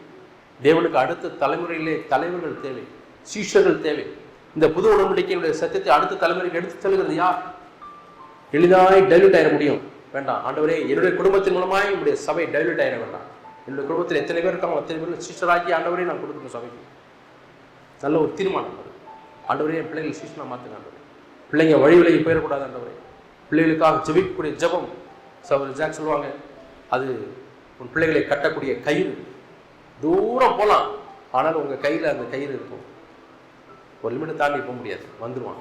தேவனுக்கு அடுத்த தலைமுறையிலே தலைவர்கள் தேவை, சீஷர்கள் தேவை. இந்த புது உடன்படிக்கையுடைய சத்தியத்தை அடுத்த தலைமுறைக்கு எடுத்து செல்கிறது யார்? எளிதாய் டைல்யூட் ஆயிட முடியும். வேண்டாம். ஆண்டவரே, என்னுடைய குடும்பத்தின் மூலமாய் என்னுடைய சபை டைல்யூட் ஆயிட வேண்டாம். என்னுடைய குடும்பத்தில் எத்தனை பேர் இருக்காங்க அத்தனை பேர் சீஷராக்கி ஆண்டவரே நான் கொடுக்கணும் சபைக்கு. நல்ல ஒரு தீர்மானம் அது. ஆண்டவரே, என் பிள்ளைகள் சீஷனா மாற்றுங்க ஆண்டவரே. பிள்ளைங்க வழி விலகி போயிடக்கூடாது ஆண்டவரே. பிள்ளைகளுக்காக ஜெபிக்கக்கூடிய ஜெபம் ஜாக் சொல்லுவாங்க, அது உன் பிள்ளைகளை கட்டக்கூடிய கயிறு. தூரம் போகலாம், ஆனால் உங்கள் கையில் அந்த கயிறு இருக்கும். ஒரு லிமிட்டை தாண்டி போக முடியாது, வந்துடுவான்.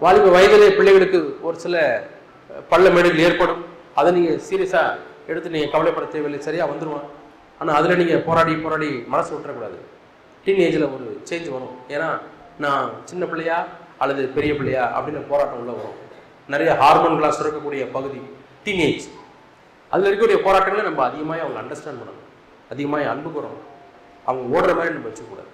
வாலிப வயதிலே பிள்ளைகளுக்கு ஒரு சில பள்ள மேடுகள் ஏற்படும். அதை நீங்கள் சீரியஸாக எடுத்து நீங்கள் கவலைப்பட தேவையில்லை, சரியாக வந்துடுவான். ஆனால் அதில் நீங்கள் போராடி மனசு விட்டுறக்கூடாது. டீனேஜில் ஒரு சேஞ்ச் வரும். ஏன்னா நான் சின்ன பிள்ளையா அல்லது பெரிய பிள்ளையா அப்படின்னு போராட்டம் உள்ள வரும். நிறைய ஹார்மோன்களாக சுரக்கக்கூடிய பகுதி டீனேஜ். அதில் இருக்கக்கூடிய போராட்டங்களை நம்ம அதிகமாக அவங்க அண்டர்ஸ்டாண்ட் பண்ணணும், அதிகமாக அன்பு கூறணும். அவங்க ஓடுற மாதிரி நம்ம வச்சுக்கூடாது.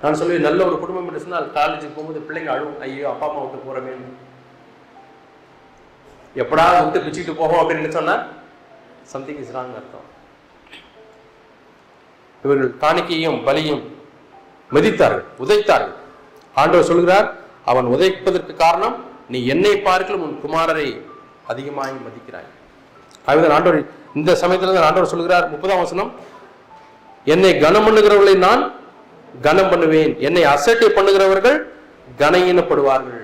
நான் சொல்லி நல்ல ஒரு குடும்பம் என்று சொன்னால் காலேஜுக்கு போகும்போது பிள்ளைங்க அழுவும், ஐயோ அப்பா அம்மா விட்டு போகிறோமே, எப்படா விட்டு பிச்சுட்டு போகும் அப்படின்னு சொன்னால் சம்திங் இஸ் ராங் அர்த்தம். இவர்கள் காணிக்கையும் பலியும் மதித்தார்கள், உதைத்தார்கள். ஆண்டவர் சொல்கிறார், அவன் உதைப்பதற்கு காரணம் நீ என்னை பார்க்கலும் உன் குமாரரை அதிகமாக மதிக்கிறாய். அதுதான் ஆண்டவர் இந்த சமயத்தில் தான் ஆண்டவர் சொல்கிறார், 30ஆம் வசனம், என்னை கனம் பண்ணுகிறவர்களை நான் கனம் பண்ணுவேன், என்னை அசட்டை பண்ணுகிறவர்கள் கனஈனப்படுவார்கள்.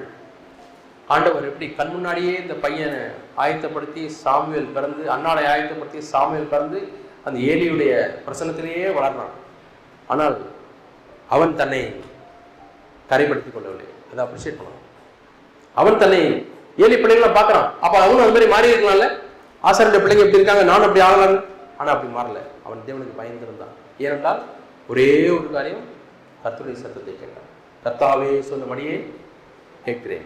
ஆண்டவர் எப்படி கண் முன்னாடியே இந்த பையனை ஆயத்தப்படுத்தி சாமுவேல் பிறந்து, அன்னாளை ஆயத்தப்படுத்தி சாமுவேல் பிறந்து அந்த ஏலியுடைய பிரசனத்திலேயே வளர்றான். ஆனால் அவன் தன்னை கரைப்படுத்திக் கொள்ளவில்லை. அதை அப்ரிஷியேட் பண்ணணும். அவன் தன்னை ஏழி பிள்ளைகளை பார்க்கறான். அப்ப அவனும் அது மாதிரி மாறி இருக்கலாம்ல. ஆசாரிய பிள்ளைங்க எப்படி இருக்காங்க, நானும் அப்படி ஆகலாம். ஆனா அப்படி மாறல. அவன் தேவனுக்கு பயந்திருந்தான். ஏனென்றால் ஒரே ஒரு காரியம், கர்த்தருடைய சத்தத்தை கேட்டான். கர்த்தாவே சொல்லும்படியே கேட்கிறேன்.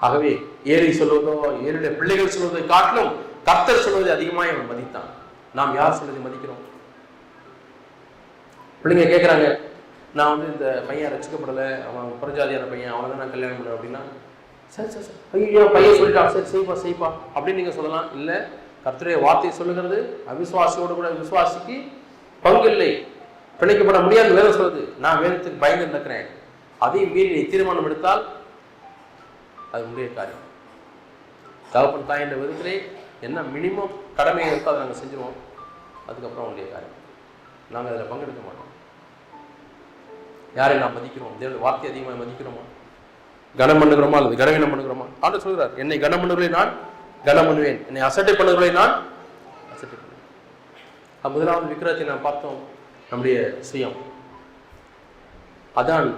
ஆகவே ஏழை சொல்வதோ ஏழுடைய பிள்ளைகள் சொல்வதை காட்டிலும் கர்த்தர் சொல்வதை அதிகமாக அவன் மதித்தான். நாம் யார் சொல்வதை மதிக்கிறோம்? பிள்ளைங்க கேட்குறாங்க, நான் வந்து இந்த பையன் ரசிக்கப்படலை, அவன் புறஜாதியான பையன், அவனை தான் நான் கல்யாணம் பண்ணுவேன் அப்படின்னா, சரி சரி சரி ஐயோ பையன் சொல்லிட்டான், சரி செய்ப்பா அப்படின்னு நீங்கள் சொல்லலாம். இல்லை, கர்த்தருடைய வார்த்தையை சொல்லுகிறது அவிசுவாசியோடு கூட விசுவாசிக்கு பங்கு இல்லை, பிழைக்கப்பட முடியாது வேதம் சொல்லுது. நான் வேதத்துக்கு பயந்து நடக்கிறேன், அதையும் மீறி நீ தீர்மானம் எடுத்தால் அது முடிய காரியம். தகப்பன் தாய் என்ற விதத்திலே என்ன மினிமம் கடமையை இருக்கோ அதை நாங்கள் செஞ்சுருவோம். அதுக்கப்புறம் உடைய காரியம். நாங்கள் அதில் பங்கெடுக்க மாட்டோம். யாரை நாம் மதிக்கிறோம்? தேவனுடைய வார்த்தை அதிகமாக மதிக்கிறோமா? கனம் பண்ணுகிறோமா அல்லது கனவீனம் பண்ணுகிறோமா? ஆண்டு சொல்கிறார், என்னை கனம் பண்ணுகிறவர்களை நான் கனம் பண்ணுவேன், என்னை அசட்டை பண்ணுகிறவர்களை நான் அசட்டை பண்ணுவேன். முதலாவது விக்கிரகத்தை நாம் பார்த்தோம், நம்முடைய சுயம். அதுதான்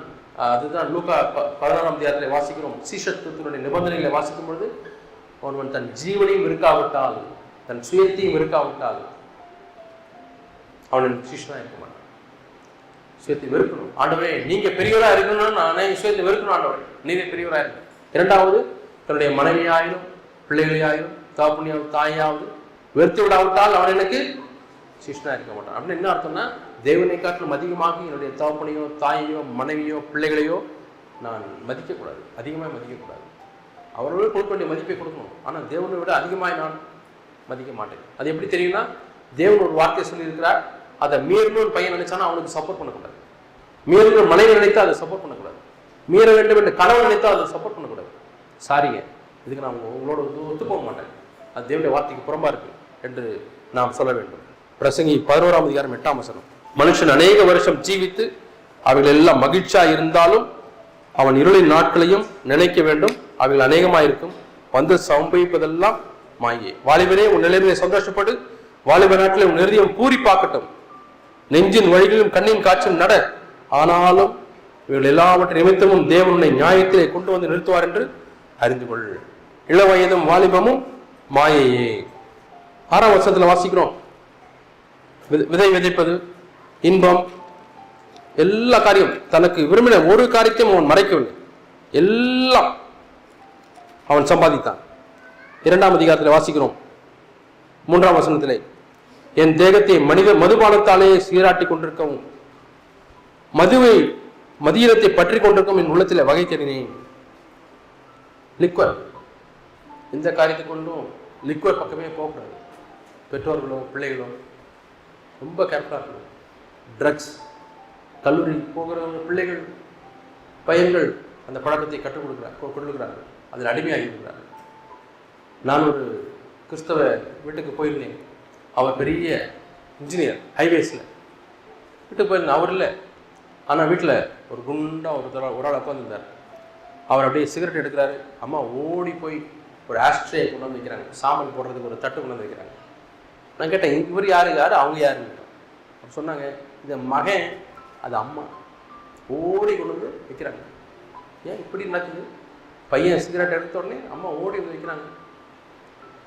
லூக்கா 16ஆம் அதிகாரத்தில் வாசிக்கிறோம். சீஷத்துவத்தினுடைய நிபந்தனைகளை வாசிக்கும் பொழுது, ஒருவன் தன் ஜீவனையும் இருக்காவிட்டால், தன் சுயத்தையும் இருக்காவிட்டால் அவன் சீஷனா இருக்க மாட்டான். சுயத்தை வெறுக்கணும். ஆண்டவரே நீங்க பெரியவரா இருக்கணும்னு நானே சுயத்தை வெறுக்கணும். ஆண்டவரே நீங்க பெரியவரா இருக்கணும். இரண்டாவது, தன்னுடைய மனைவியாயிரும் பிள்ளைகளையாயிரும் தகப்பனையாவது தாயாவது வெறுத்து விடாவிட்டால் அவன் எனக்கு சீஷனா இருக்க மாட்டான். அப்படின்னு என்ன அர்த்தம்னா, தேவனை காட்டிலும் அதிகமாக என்னுடைய தகப்பனையோ தாயையோ மனைவியோ பிள்ளைகளையோ நான் மதிக்கக்கூடாது, அதிகமாக மதிக்கக்கூடாது. அவர்களும் கொடுக்க வேண்டிய மதிப்பை கொடுக்கணும். ஆனால் தேவனை விட அதிகமாக நான் மதிக்க மாட்டேன். அது எப்படி தெரியும்னா, தேவன் ஒரு வார்த்தையை சொல்லியிருக்கிறார், அதை மீறணும்னு பையன் நினைச்சானா அவனுக்கு சப்போர்ட் பண்ணக்கூடாது. மீறணும் மனைவி நினைத்தா அதை சப்போர்ட் பண்ணக்கூடாது. மீற வேண்டும் என்று கணவன் நினைத்தா அதை சப்போர்ட் பண்ணக்கூடாது. சாரிங்க, இதுக்கு நான் உங்களோட ஒத்து போக மாட்டேன், அது தேவனுடைய வார்த்தைக்கு புறம்பா இருக்கு என்று நாம் சொல்ல வேண்டும். பிரசங்கி 11ஆம் அதிகாரம் 8ஆம் வசனம். மனுஷன் அநேக வருஷம் ஜீவித்து அவைகள் எல்லாம் மகிழ்ச்சியா இருந்தாலும் அவன் இருளின் நாட்களையும் நினைக்க வேண்டும், அவைகள் அநேகமாயிருக்கும், வந்து சம்பவிப்பதெல்லாம் மாயே. வாலிபனே, உன் நிலைமையை சந்தோஷப்படு, வாலிப நாட்களை உன் நிறுதியம் பூரிப்பாக்கட்டும், நெஞ்சின் வழிகளிலும் கண்ணின் காட்சியும் நட, ஆனாலும் இவர்கள் எல்லாவற்றை நிமித்தமும் தேவனுடைய நியாயத்திலே கொண்டு வந்து நிறுத்துவார் என்று அறிந்து கொள். இளவயதும் வாலிபமும் மாயையே. 6ஆம் வசனத்துல வாசிக்கிறோம், விதை விதைப்பது, இன்பம், எல்லா காரியம், தனக்கு விரும்பின ஒரு காரியத்தையும் அவன் மறைக்கவில்லை, எல்லாம் அவன் சம்பாதித்தான். 2ஆம் அதிகாரத்தில் வாசிக்கிறோம் 3ஆம் வசனத்திலே, என் தேகத்தை மதுபானத்தாலே சீராட்டி கொண்டிருக்கவும் மதியத்தை பற்றி கொண்டிருக்கும் என் உள்ளத்தில் வகை தேடினேன். லிக்வர், இந்த காரியத்தை கொண்டும் லிக்வர் பக்கமே போகக்கூடாது. பெற்றோர்களும் பிள்ளைகளும் ரொம்ப கேர்ஃபுல்லாக இருக்கணும். ட்ரக்ஸ், கல்லூரி போகிற பிள்ளைகள் பையன்கள் அந்த பழக்கத்தை கற்றுக் கொடுக்கிறார்கள், அதில் அடிமையாகி இருக்கிறார்கள். நான் ஒரு கிறிஸ்தவ வீட்டுக்கு போயிருந்தேன். அவர் பெரிய இன்ஜினியர், ஹைவேஸில் வீட்டுக்கு போயிருந்தேன். அவர் இல்லை, ஆனால் வீட்டில் ஒரு குண்டாக ஒரு ஆள் உட்காந்துருந்தார். அவர் அப்படியே சிகரெட் எடுக்கிறாரு. அம்மா ஓடி போய் ஒரு ஆஸ்ட்ரே கொண்டு வந்து வைக்கிறாங்க, சாமான் போடுறதுக்கு ஒரு தட்டு கொண்டு வந்து வைக்கிறாங்க. நான் கேட்டேன், இவர் யார் அவங்க யாருன்னு கேட்டேன். அப்போ சொன்னாங்க, இந்த மகன், அது அம்மா. ஓடி கொண்டு வந்து வைக்கிறாங்க. ஏன் இப்படி நடக்குது? பையன் சிகரெட் எடுத்த உடனே அம்மா ஓடி வந்து வைக்கிறாங்க.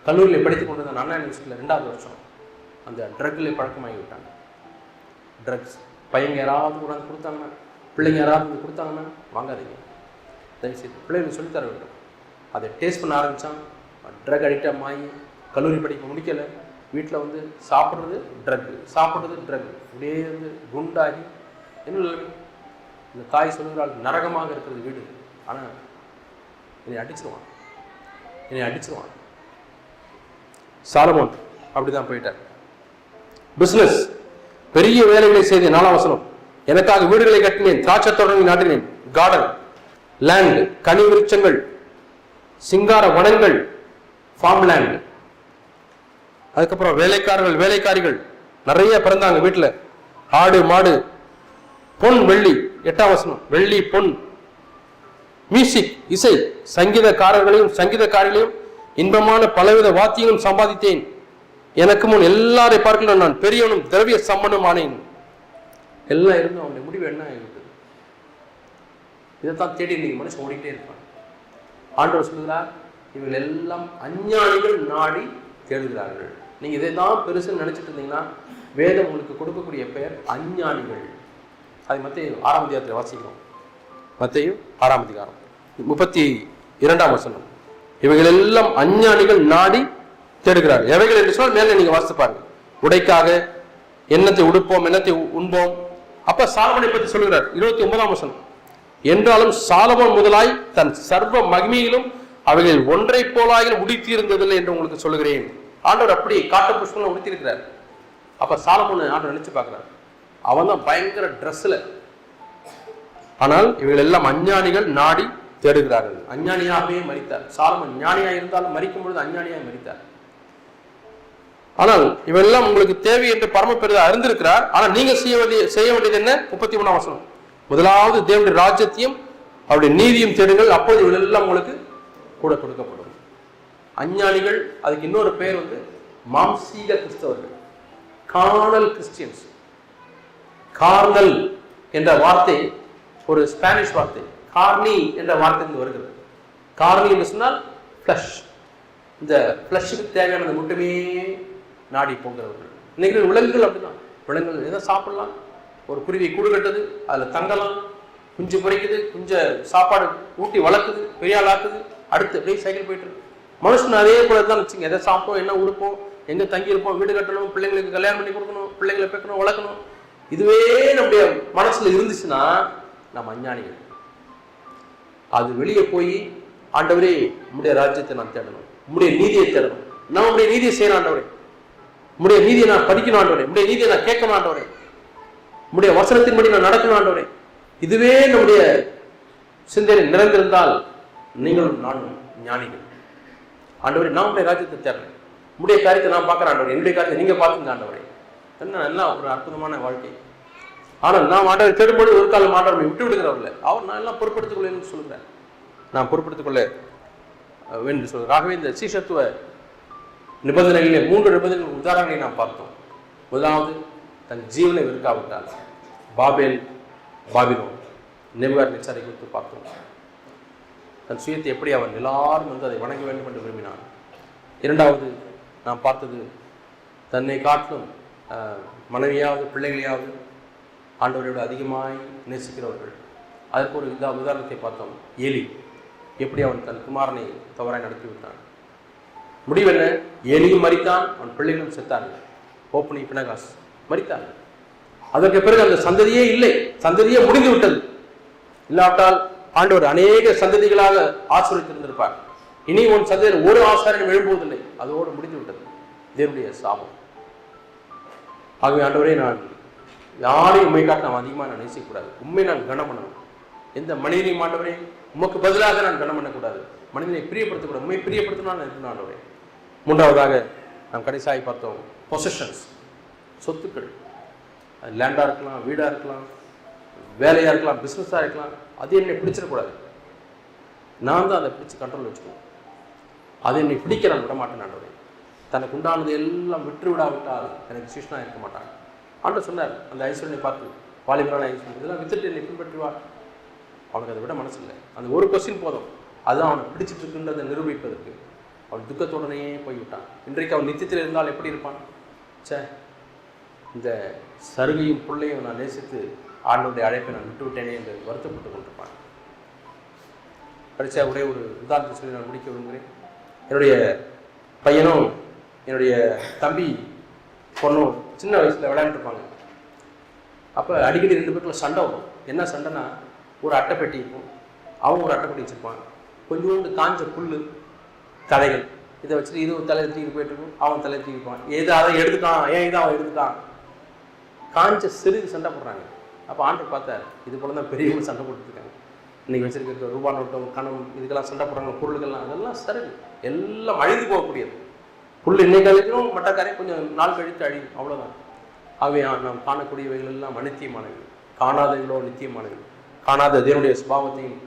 கல்லூரியில் படித்து கொண்டு வந்த அண்ணா யூனிவர்சிட்டியில் 2வது வருஷம் அந்த ட்ரக்கில் பழக்கமாகி விட்டாங்க. ட்ரக்ஸ் பையங்க யாராவது கொண்டாந்து கொடுத்தாங்கன்னா, பிள்ளைங்க யாராவது வந்து கொடுத்தாங்கன்னா வாங்காதீங்க, தயவுசெய்து. பிள்ளைங்களுக்கு சொல்லித்தர வேண்டும். அதை டேஸ்ட் பண்ண ஆரம்பித்தான். ட்ரக் அடிக்டாக மாறி கல்லூரி படிக்க முடிக்கலை. வீட்டில் வந்து சாப்பிட்றது ட்ரக், இப்படியே வந்து குண்டாகி என்ன நிலைமை? இந்த தாய் சொல்லுகிறாள், நரகமாக இருக்கிறது வீடு, ஆனால் என்னை அடிச்சிருவான். சாலமோன் அப்படிதான் போயிட்டார். பிசினஸ், பெரிய வேலைகளை செய்த 4ஆம் வசனம், எனக்காக வீடுகளை கட்டினேன், திராட்சை தோட்டங்களை நாட்டினேன், கார்டன், லேண்ட், கனி விருட்சங்கள், சிங்கார வனங்கள், ஃபார்ம் லேண்ட். அதுக்கப்புறம் வேலைக்காரிகள் நிறைய பிறந்தாங்க வீட்டில். ஆடு மாடு, பொன் வெள்ளி, 8ஆம் வசனம், வெள்ளி பொன், மியூசிக் இசை, சங்கீதக்காரர்களையும் இன்பமான பலவித வாத்தியங்களும் சம்பாதித்தேன். எனக்கு முன் எல்லாரை பார்க்கலாம் நான் பெரியவனும் திரவிய சம்பனும் ஆனேன். எல்லாம் இருந்தும் அவனுடைய முடிவு என்ன ஆகிவிட்டது? இதைத்தான் தேடி இன்னைக்கு மனுஷன் ஓடிட்டே இருப்பான். ஆண்டவர் சொல்லுகிறார், இவர்கள் எல்லாம் அஞ்ஞானிகள் நாடி தேடுகிறார்கள். நீங்க இதை தான் பெருசுன்னு நினைச்சிட்டு இருந்தீங்கன்னா வேதம் உங்களுக்கு கொடுக்கக்கூடிய பெயர் அஞ்ஞானிகள். அது மத்தேயு 6ஆம் அதிகாரத்தில் வாசிக்கிறோம். மத்தேயு 6ஆம் அதிகாரம் 32ஆம் வசனம், இவைகள் எல்லாம் அஞ்ஞானிகள் நாடி தேடுகிறார்கள். எவைகள் என்று சொன்னால் மேலே நீங்க வாசித்து பாருங்க. உடைக்காக, எண்ணத்தை உடுப்போம், எண்ணத்தை உண்போம். அப்ப சாலமோனை பற்றி சொல்லுகிறார் 29ஆம் வசனம், என்றாலும் சாலமோன் முதலாய் தன் சர்வ மகிமையிலும் அவைகள் ஒன்றை போலாயிலும் உடுத்தியிருந்ததில்லை என்று உங்களுக்கு சொல்லுகிறேன். ஆண்டவர் அப்படி காட்டு புஷ்பங்களை உடுத்தியிருக்கிறார். அப்ப சாலமோன் ஆண்டவர் நினைச்சு பார்க்கிறார், அவன் தான் பயங்கர ட்ரெஸ்ல. ஆனால் இவைகள் எல்லாம் அஞ்ஞானிகள் நாடி தேடுகிறார்கள். அஞ்ஞானியாகவே மரித்தார். சாலமோன் ஞானியா இருந்தாலும் மரிக்கும் பொழுது அஞ்ஞானியாக மரித்தார். ஆனால் இவெல்லாம் உங்களுக்கு தேவை என்று பரம பெரிதாக அறிந்திருக்கிறார். ஆனால் நீங்க செய்ய வேண்டியது என்ன? 33ஆம் வசனம், முதலாவது தேவனுடைய ராஜ்யத்தையும் அவருடைய நீதியும் தேடுங்கள், அப்போது இவெல்லாம் உங்களுக்கு கூட கொடுக்கப்படும். அஞ்ஞானிகள், அதுக்கு இன்னொரு பெயர் வந்து மாம்சீக கிறிஸ்தவர்கள், கார்னல் கிறிஸ்டியன்ஸ். கார்னல் என்ற வார்த்தை ஒரு ஸ்பானிஷ் வார்த்தை, கார்னி என்ற வார்த்தை வருகிறது. கார்னி என்று சொன்னால் ஃப்ளஷ். இந்த ஃப்ளஷுக்கு தேவையானது மட்டுமே நாடி போகிறவர்கள். இன்னைக்கு விலங்குகள் அப்படிதான். விலங்குகள் எதை சாப்பிடலாம், ஒரு குருவி கூடு கட்டுது, அதில் தங்கலாம், குஞ்சு பொறிக்குது, சாப்பாடு ஊட்டி வளர்க்குது, பெரிய ஆள் ஆக்குது, அடுத்து அப்படியே சைக்கிள் போயிட்டு இருக்கு. மனுஷன் அதே போல தான் வச்சுங்க. எதை சாப்பிட்டோம், என்ன உடுப்போம், எங்கே தங்கியிருப்போம், வீடு கட்டணும், பிள்ளைங்களுக்கு கல்யாணம் பண்ணி கொடுக்கணும், பிள்ளைங்களை பெக்கணும், வளர்க்கணும், இதுவே நம்முடைய மனசுல இருந்துச்சுன்னா நம்ம அஞ்ஞானிகள். அது வெளியே போய் ஆண்டவரே உம்முடைய ராஜ்யத்தை நான் தேடணும், உம்முடைய நீதியை தேடணும், நான் உம்முடைய நீதியை செய்யணும் ஆண்டவரே, உம்முடைய நீதியை நான் படிக்கணும் ஆண்டவரே, உம்முடைய நீதியை நான் கேட்கணும் ஆண்டவரே, உம்முடைய வசனத்தின்படி நான் நடக்கணும் ஆண்டவரே. இதுவே நம்முடைய சிந்தனை நிறைந்திருந்தால் நீங்களும் நானும் ஞானிகள். ஆண்டவரே நான் உடைய ராஜ்யத்தை தேடுறேன், உடைய காரியத்தை நான் பார்க்குறேன் ஆண்டவரே, என்னுடைய காரியத்தை நீங்க பார்த்துங்க ஆண்டவரே. என்ன நல்லா ஒரு அற்புதமான வாழ்க்கை. ஆனால் நான் ஆண்டவரை தேடும்போது ஒரு காலம் ஆண்டவரை விட்டு விடுகிறவர்கள அவர் நான் எல்லாம் பொறுப்படுத்திக் கொள்ளேன்னு சொல்லுறேன். நான் பொறுப்படுத்திக் கொள்ள வேண்டும் சொல்கிறேன். ஆகவே இந்த சீஷத்துவ நிபந்தனைகளிலே 3 நிபந்தனைகள் உதாரணங்களை நாம் பார்த்தோம். முதலாவது, தன் ஜீவனை வெறுக்காவிட்டால் பாபேல் பாபிலோன் நேபுகாத்நேச்சாரை குறித்து பார்த்தோம். தன் சுயத்தை எப்படி அவன் எல்லாரும் வந்து அதை வணங்க வேண்டும் என்று விரும்பினான். இரண்டாவது நாம் பார்த்தது, தன்னை காட்டிலும் மனைவியாவது பிள்ளைகளையாவது ஆண்டவரோடு அதிகமாய் நேசிக்கிறவர்கள். அதற்கு ஒரு உதாரணத்தை பார்த்தோம். ஏலி எப்படி அவன் தன் குமாரனை தவறாய் நடத்திவிட்டான். முடிவென்ன? ஏலியும் மரித்தான், அவன் பிள்ளைகளும் செத்தார்கள். ஓப்பனி பினகாஸ் மரித்தான். அதற்கு பிறகு அந்த சந்ததியே இல்லை, சந்ததியே முடிந்து விட்டது. இல்லாவிட்டால் ஆண்டவர் அநேக சந்ததிகளாக ஆசீர்வதித்திருந்திருப்பார். இனி உன் சந்ததியில் ஒரு ஆசாரியனும் எழும்புவதில்லை, அதோடு முடிந்து விட்டது. தேவனுடைய சாபம். ஆகவே ஆண்டவரே, நான் யாரையும் உண்மை காட்ட நான் அதிகமாக நான் நேசிக்கக்கூடாது. உண்மை நான் கனம் பண்ணணும். எந்த மனிதனையும் ஆண்டவரே உமக்கு பதிலாக நான் கனம் பண்ணக்கூடாது. மனிதனை பிரியப்படுத்தக்கூடாது, உண்மை பிரியப்படுத்தணும் இருக்கணும் ஆண்டவரே. மூன்றாவதாக நாம் கடைசியாக பார்த்தோம், பொசஷன்ஸ், சொத்துக்கள். லேண்டாக இருக்கலாம், வீடாக இருக்கலாம், வேலையாக இருக்கலாம், பிஸ்னஸாக இருக்கலாம். அது என்னை பிடிச்சிடக்கூடாது. நான் தான் அதை பிடிச்சி கண்ட்ரோல் வச்சுக்கணும். அது என்னை பிடிக்க நான் விட மாட்டேன் ஆண்டவரே. தனக்கு உண்டானது எல்லாம் விட்டு விடாவிட்டால் எனக்கு சிஷ்ணா இருக்க மாட்டாங்க. ஆண்டவர் சொன்னார் அந்த ஐஸ்வரனை பார்த்து, வாலிபரான ஐஸ்வரன், இதெல்லாம் வித்துட்டு என்னை பின்பற்றுவார். அவனுக்கு அதை விட மனசு இல்லை. அந்த ஒரு கொஸ்டின் போதும், அதுதான் அவனை பிடிச்சிட்டு இருக்குன்றதை நிரூபிப்பதற்கு. அவன் துக்கத்துடனேயே போய்விட்டான். இன்றைக்கு அவன் நித்தியத்தில் இருந்தால் எப்படி இருப்பான்? சே, இந்த சருகையும் பிள்ளையும் நான் நேசித்து ஆண்டவருடைய அழைப்பை நான் விட்டு விட்டேனே என்று வருத்தப்பட்டு கொண்டிருப்பான். கடைசியாக ஒரே ஒரு உதாரணத்தை சொல்லி நான் முடிக்க விரும்புகிறேன். என்னுடைய பையனும் என்னுடைய தம்பி பொண்ணும் சின்ன வயசில் விளையாண்டுருப்பாங்க. அப்போ அடிக்கடி 2 பேருக்குள்ள சண்டை வரும். என்ன சண்டைனா, ஒரு அட்டைப்பெட்டி இருக்கும், அவன் ஒரு அட்டைப்பெட்டி வச்சுருப்பான், கொஞ்சோண்டு காஞ்ச புல் தலைகள், இதை வச்சுட்டு இது தலையை தூக்கிட்டு போயிட்டுருக்கும், அவன் தலையை தூக்கிப்பான். எது அதை எடுத்துட்டான், ஏன் இதை அவன் எடுத்துட்டான், காஞ்ச சிறிது சண்டை போடுறாங்க. அப்போ ஆண்டவர் பார்த்தார், இது போல தான் பெரியவங்க சண்டை போட்டுருக்காங்க. இன்றைக்கி வச்சுருக்க ரூபா நோட்டம், கணம், இதுக்கெல்லாம் சண்டை போடுறாங்க. பொருளுக்கெல்லாம் அதெல்லாம் சரி, எல்லாம் அழிந்து போகக்கூடியது. புல் இன்னைக்கு அழிக்கும், மட்டக்காரையும் கொஞ்சம் நாள் கழித்து அழியும், அவ்வளோதான். ஆகவே நாம் காணக்கூடியவைகள் எல்லாம் அநித்தியமானவை, காணாதவைகளோ நித்தியமானவை. காணாத தேவனுடைய சுபாவத்தையும்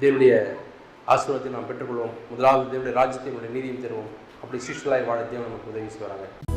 தேவனுடைய ஆசீர்வாதத்தையும் நாம் பெற்றுக்கொள்வோம். முதலாவது தேவனுடைய ராஜ்யத்தை, நீதியும் தருவோம். அப்படி சீஷர்களாய் வாழ தேவன் நமக்கு உதவி செய்வாங்க.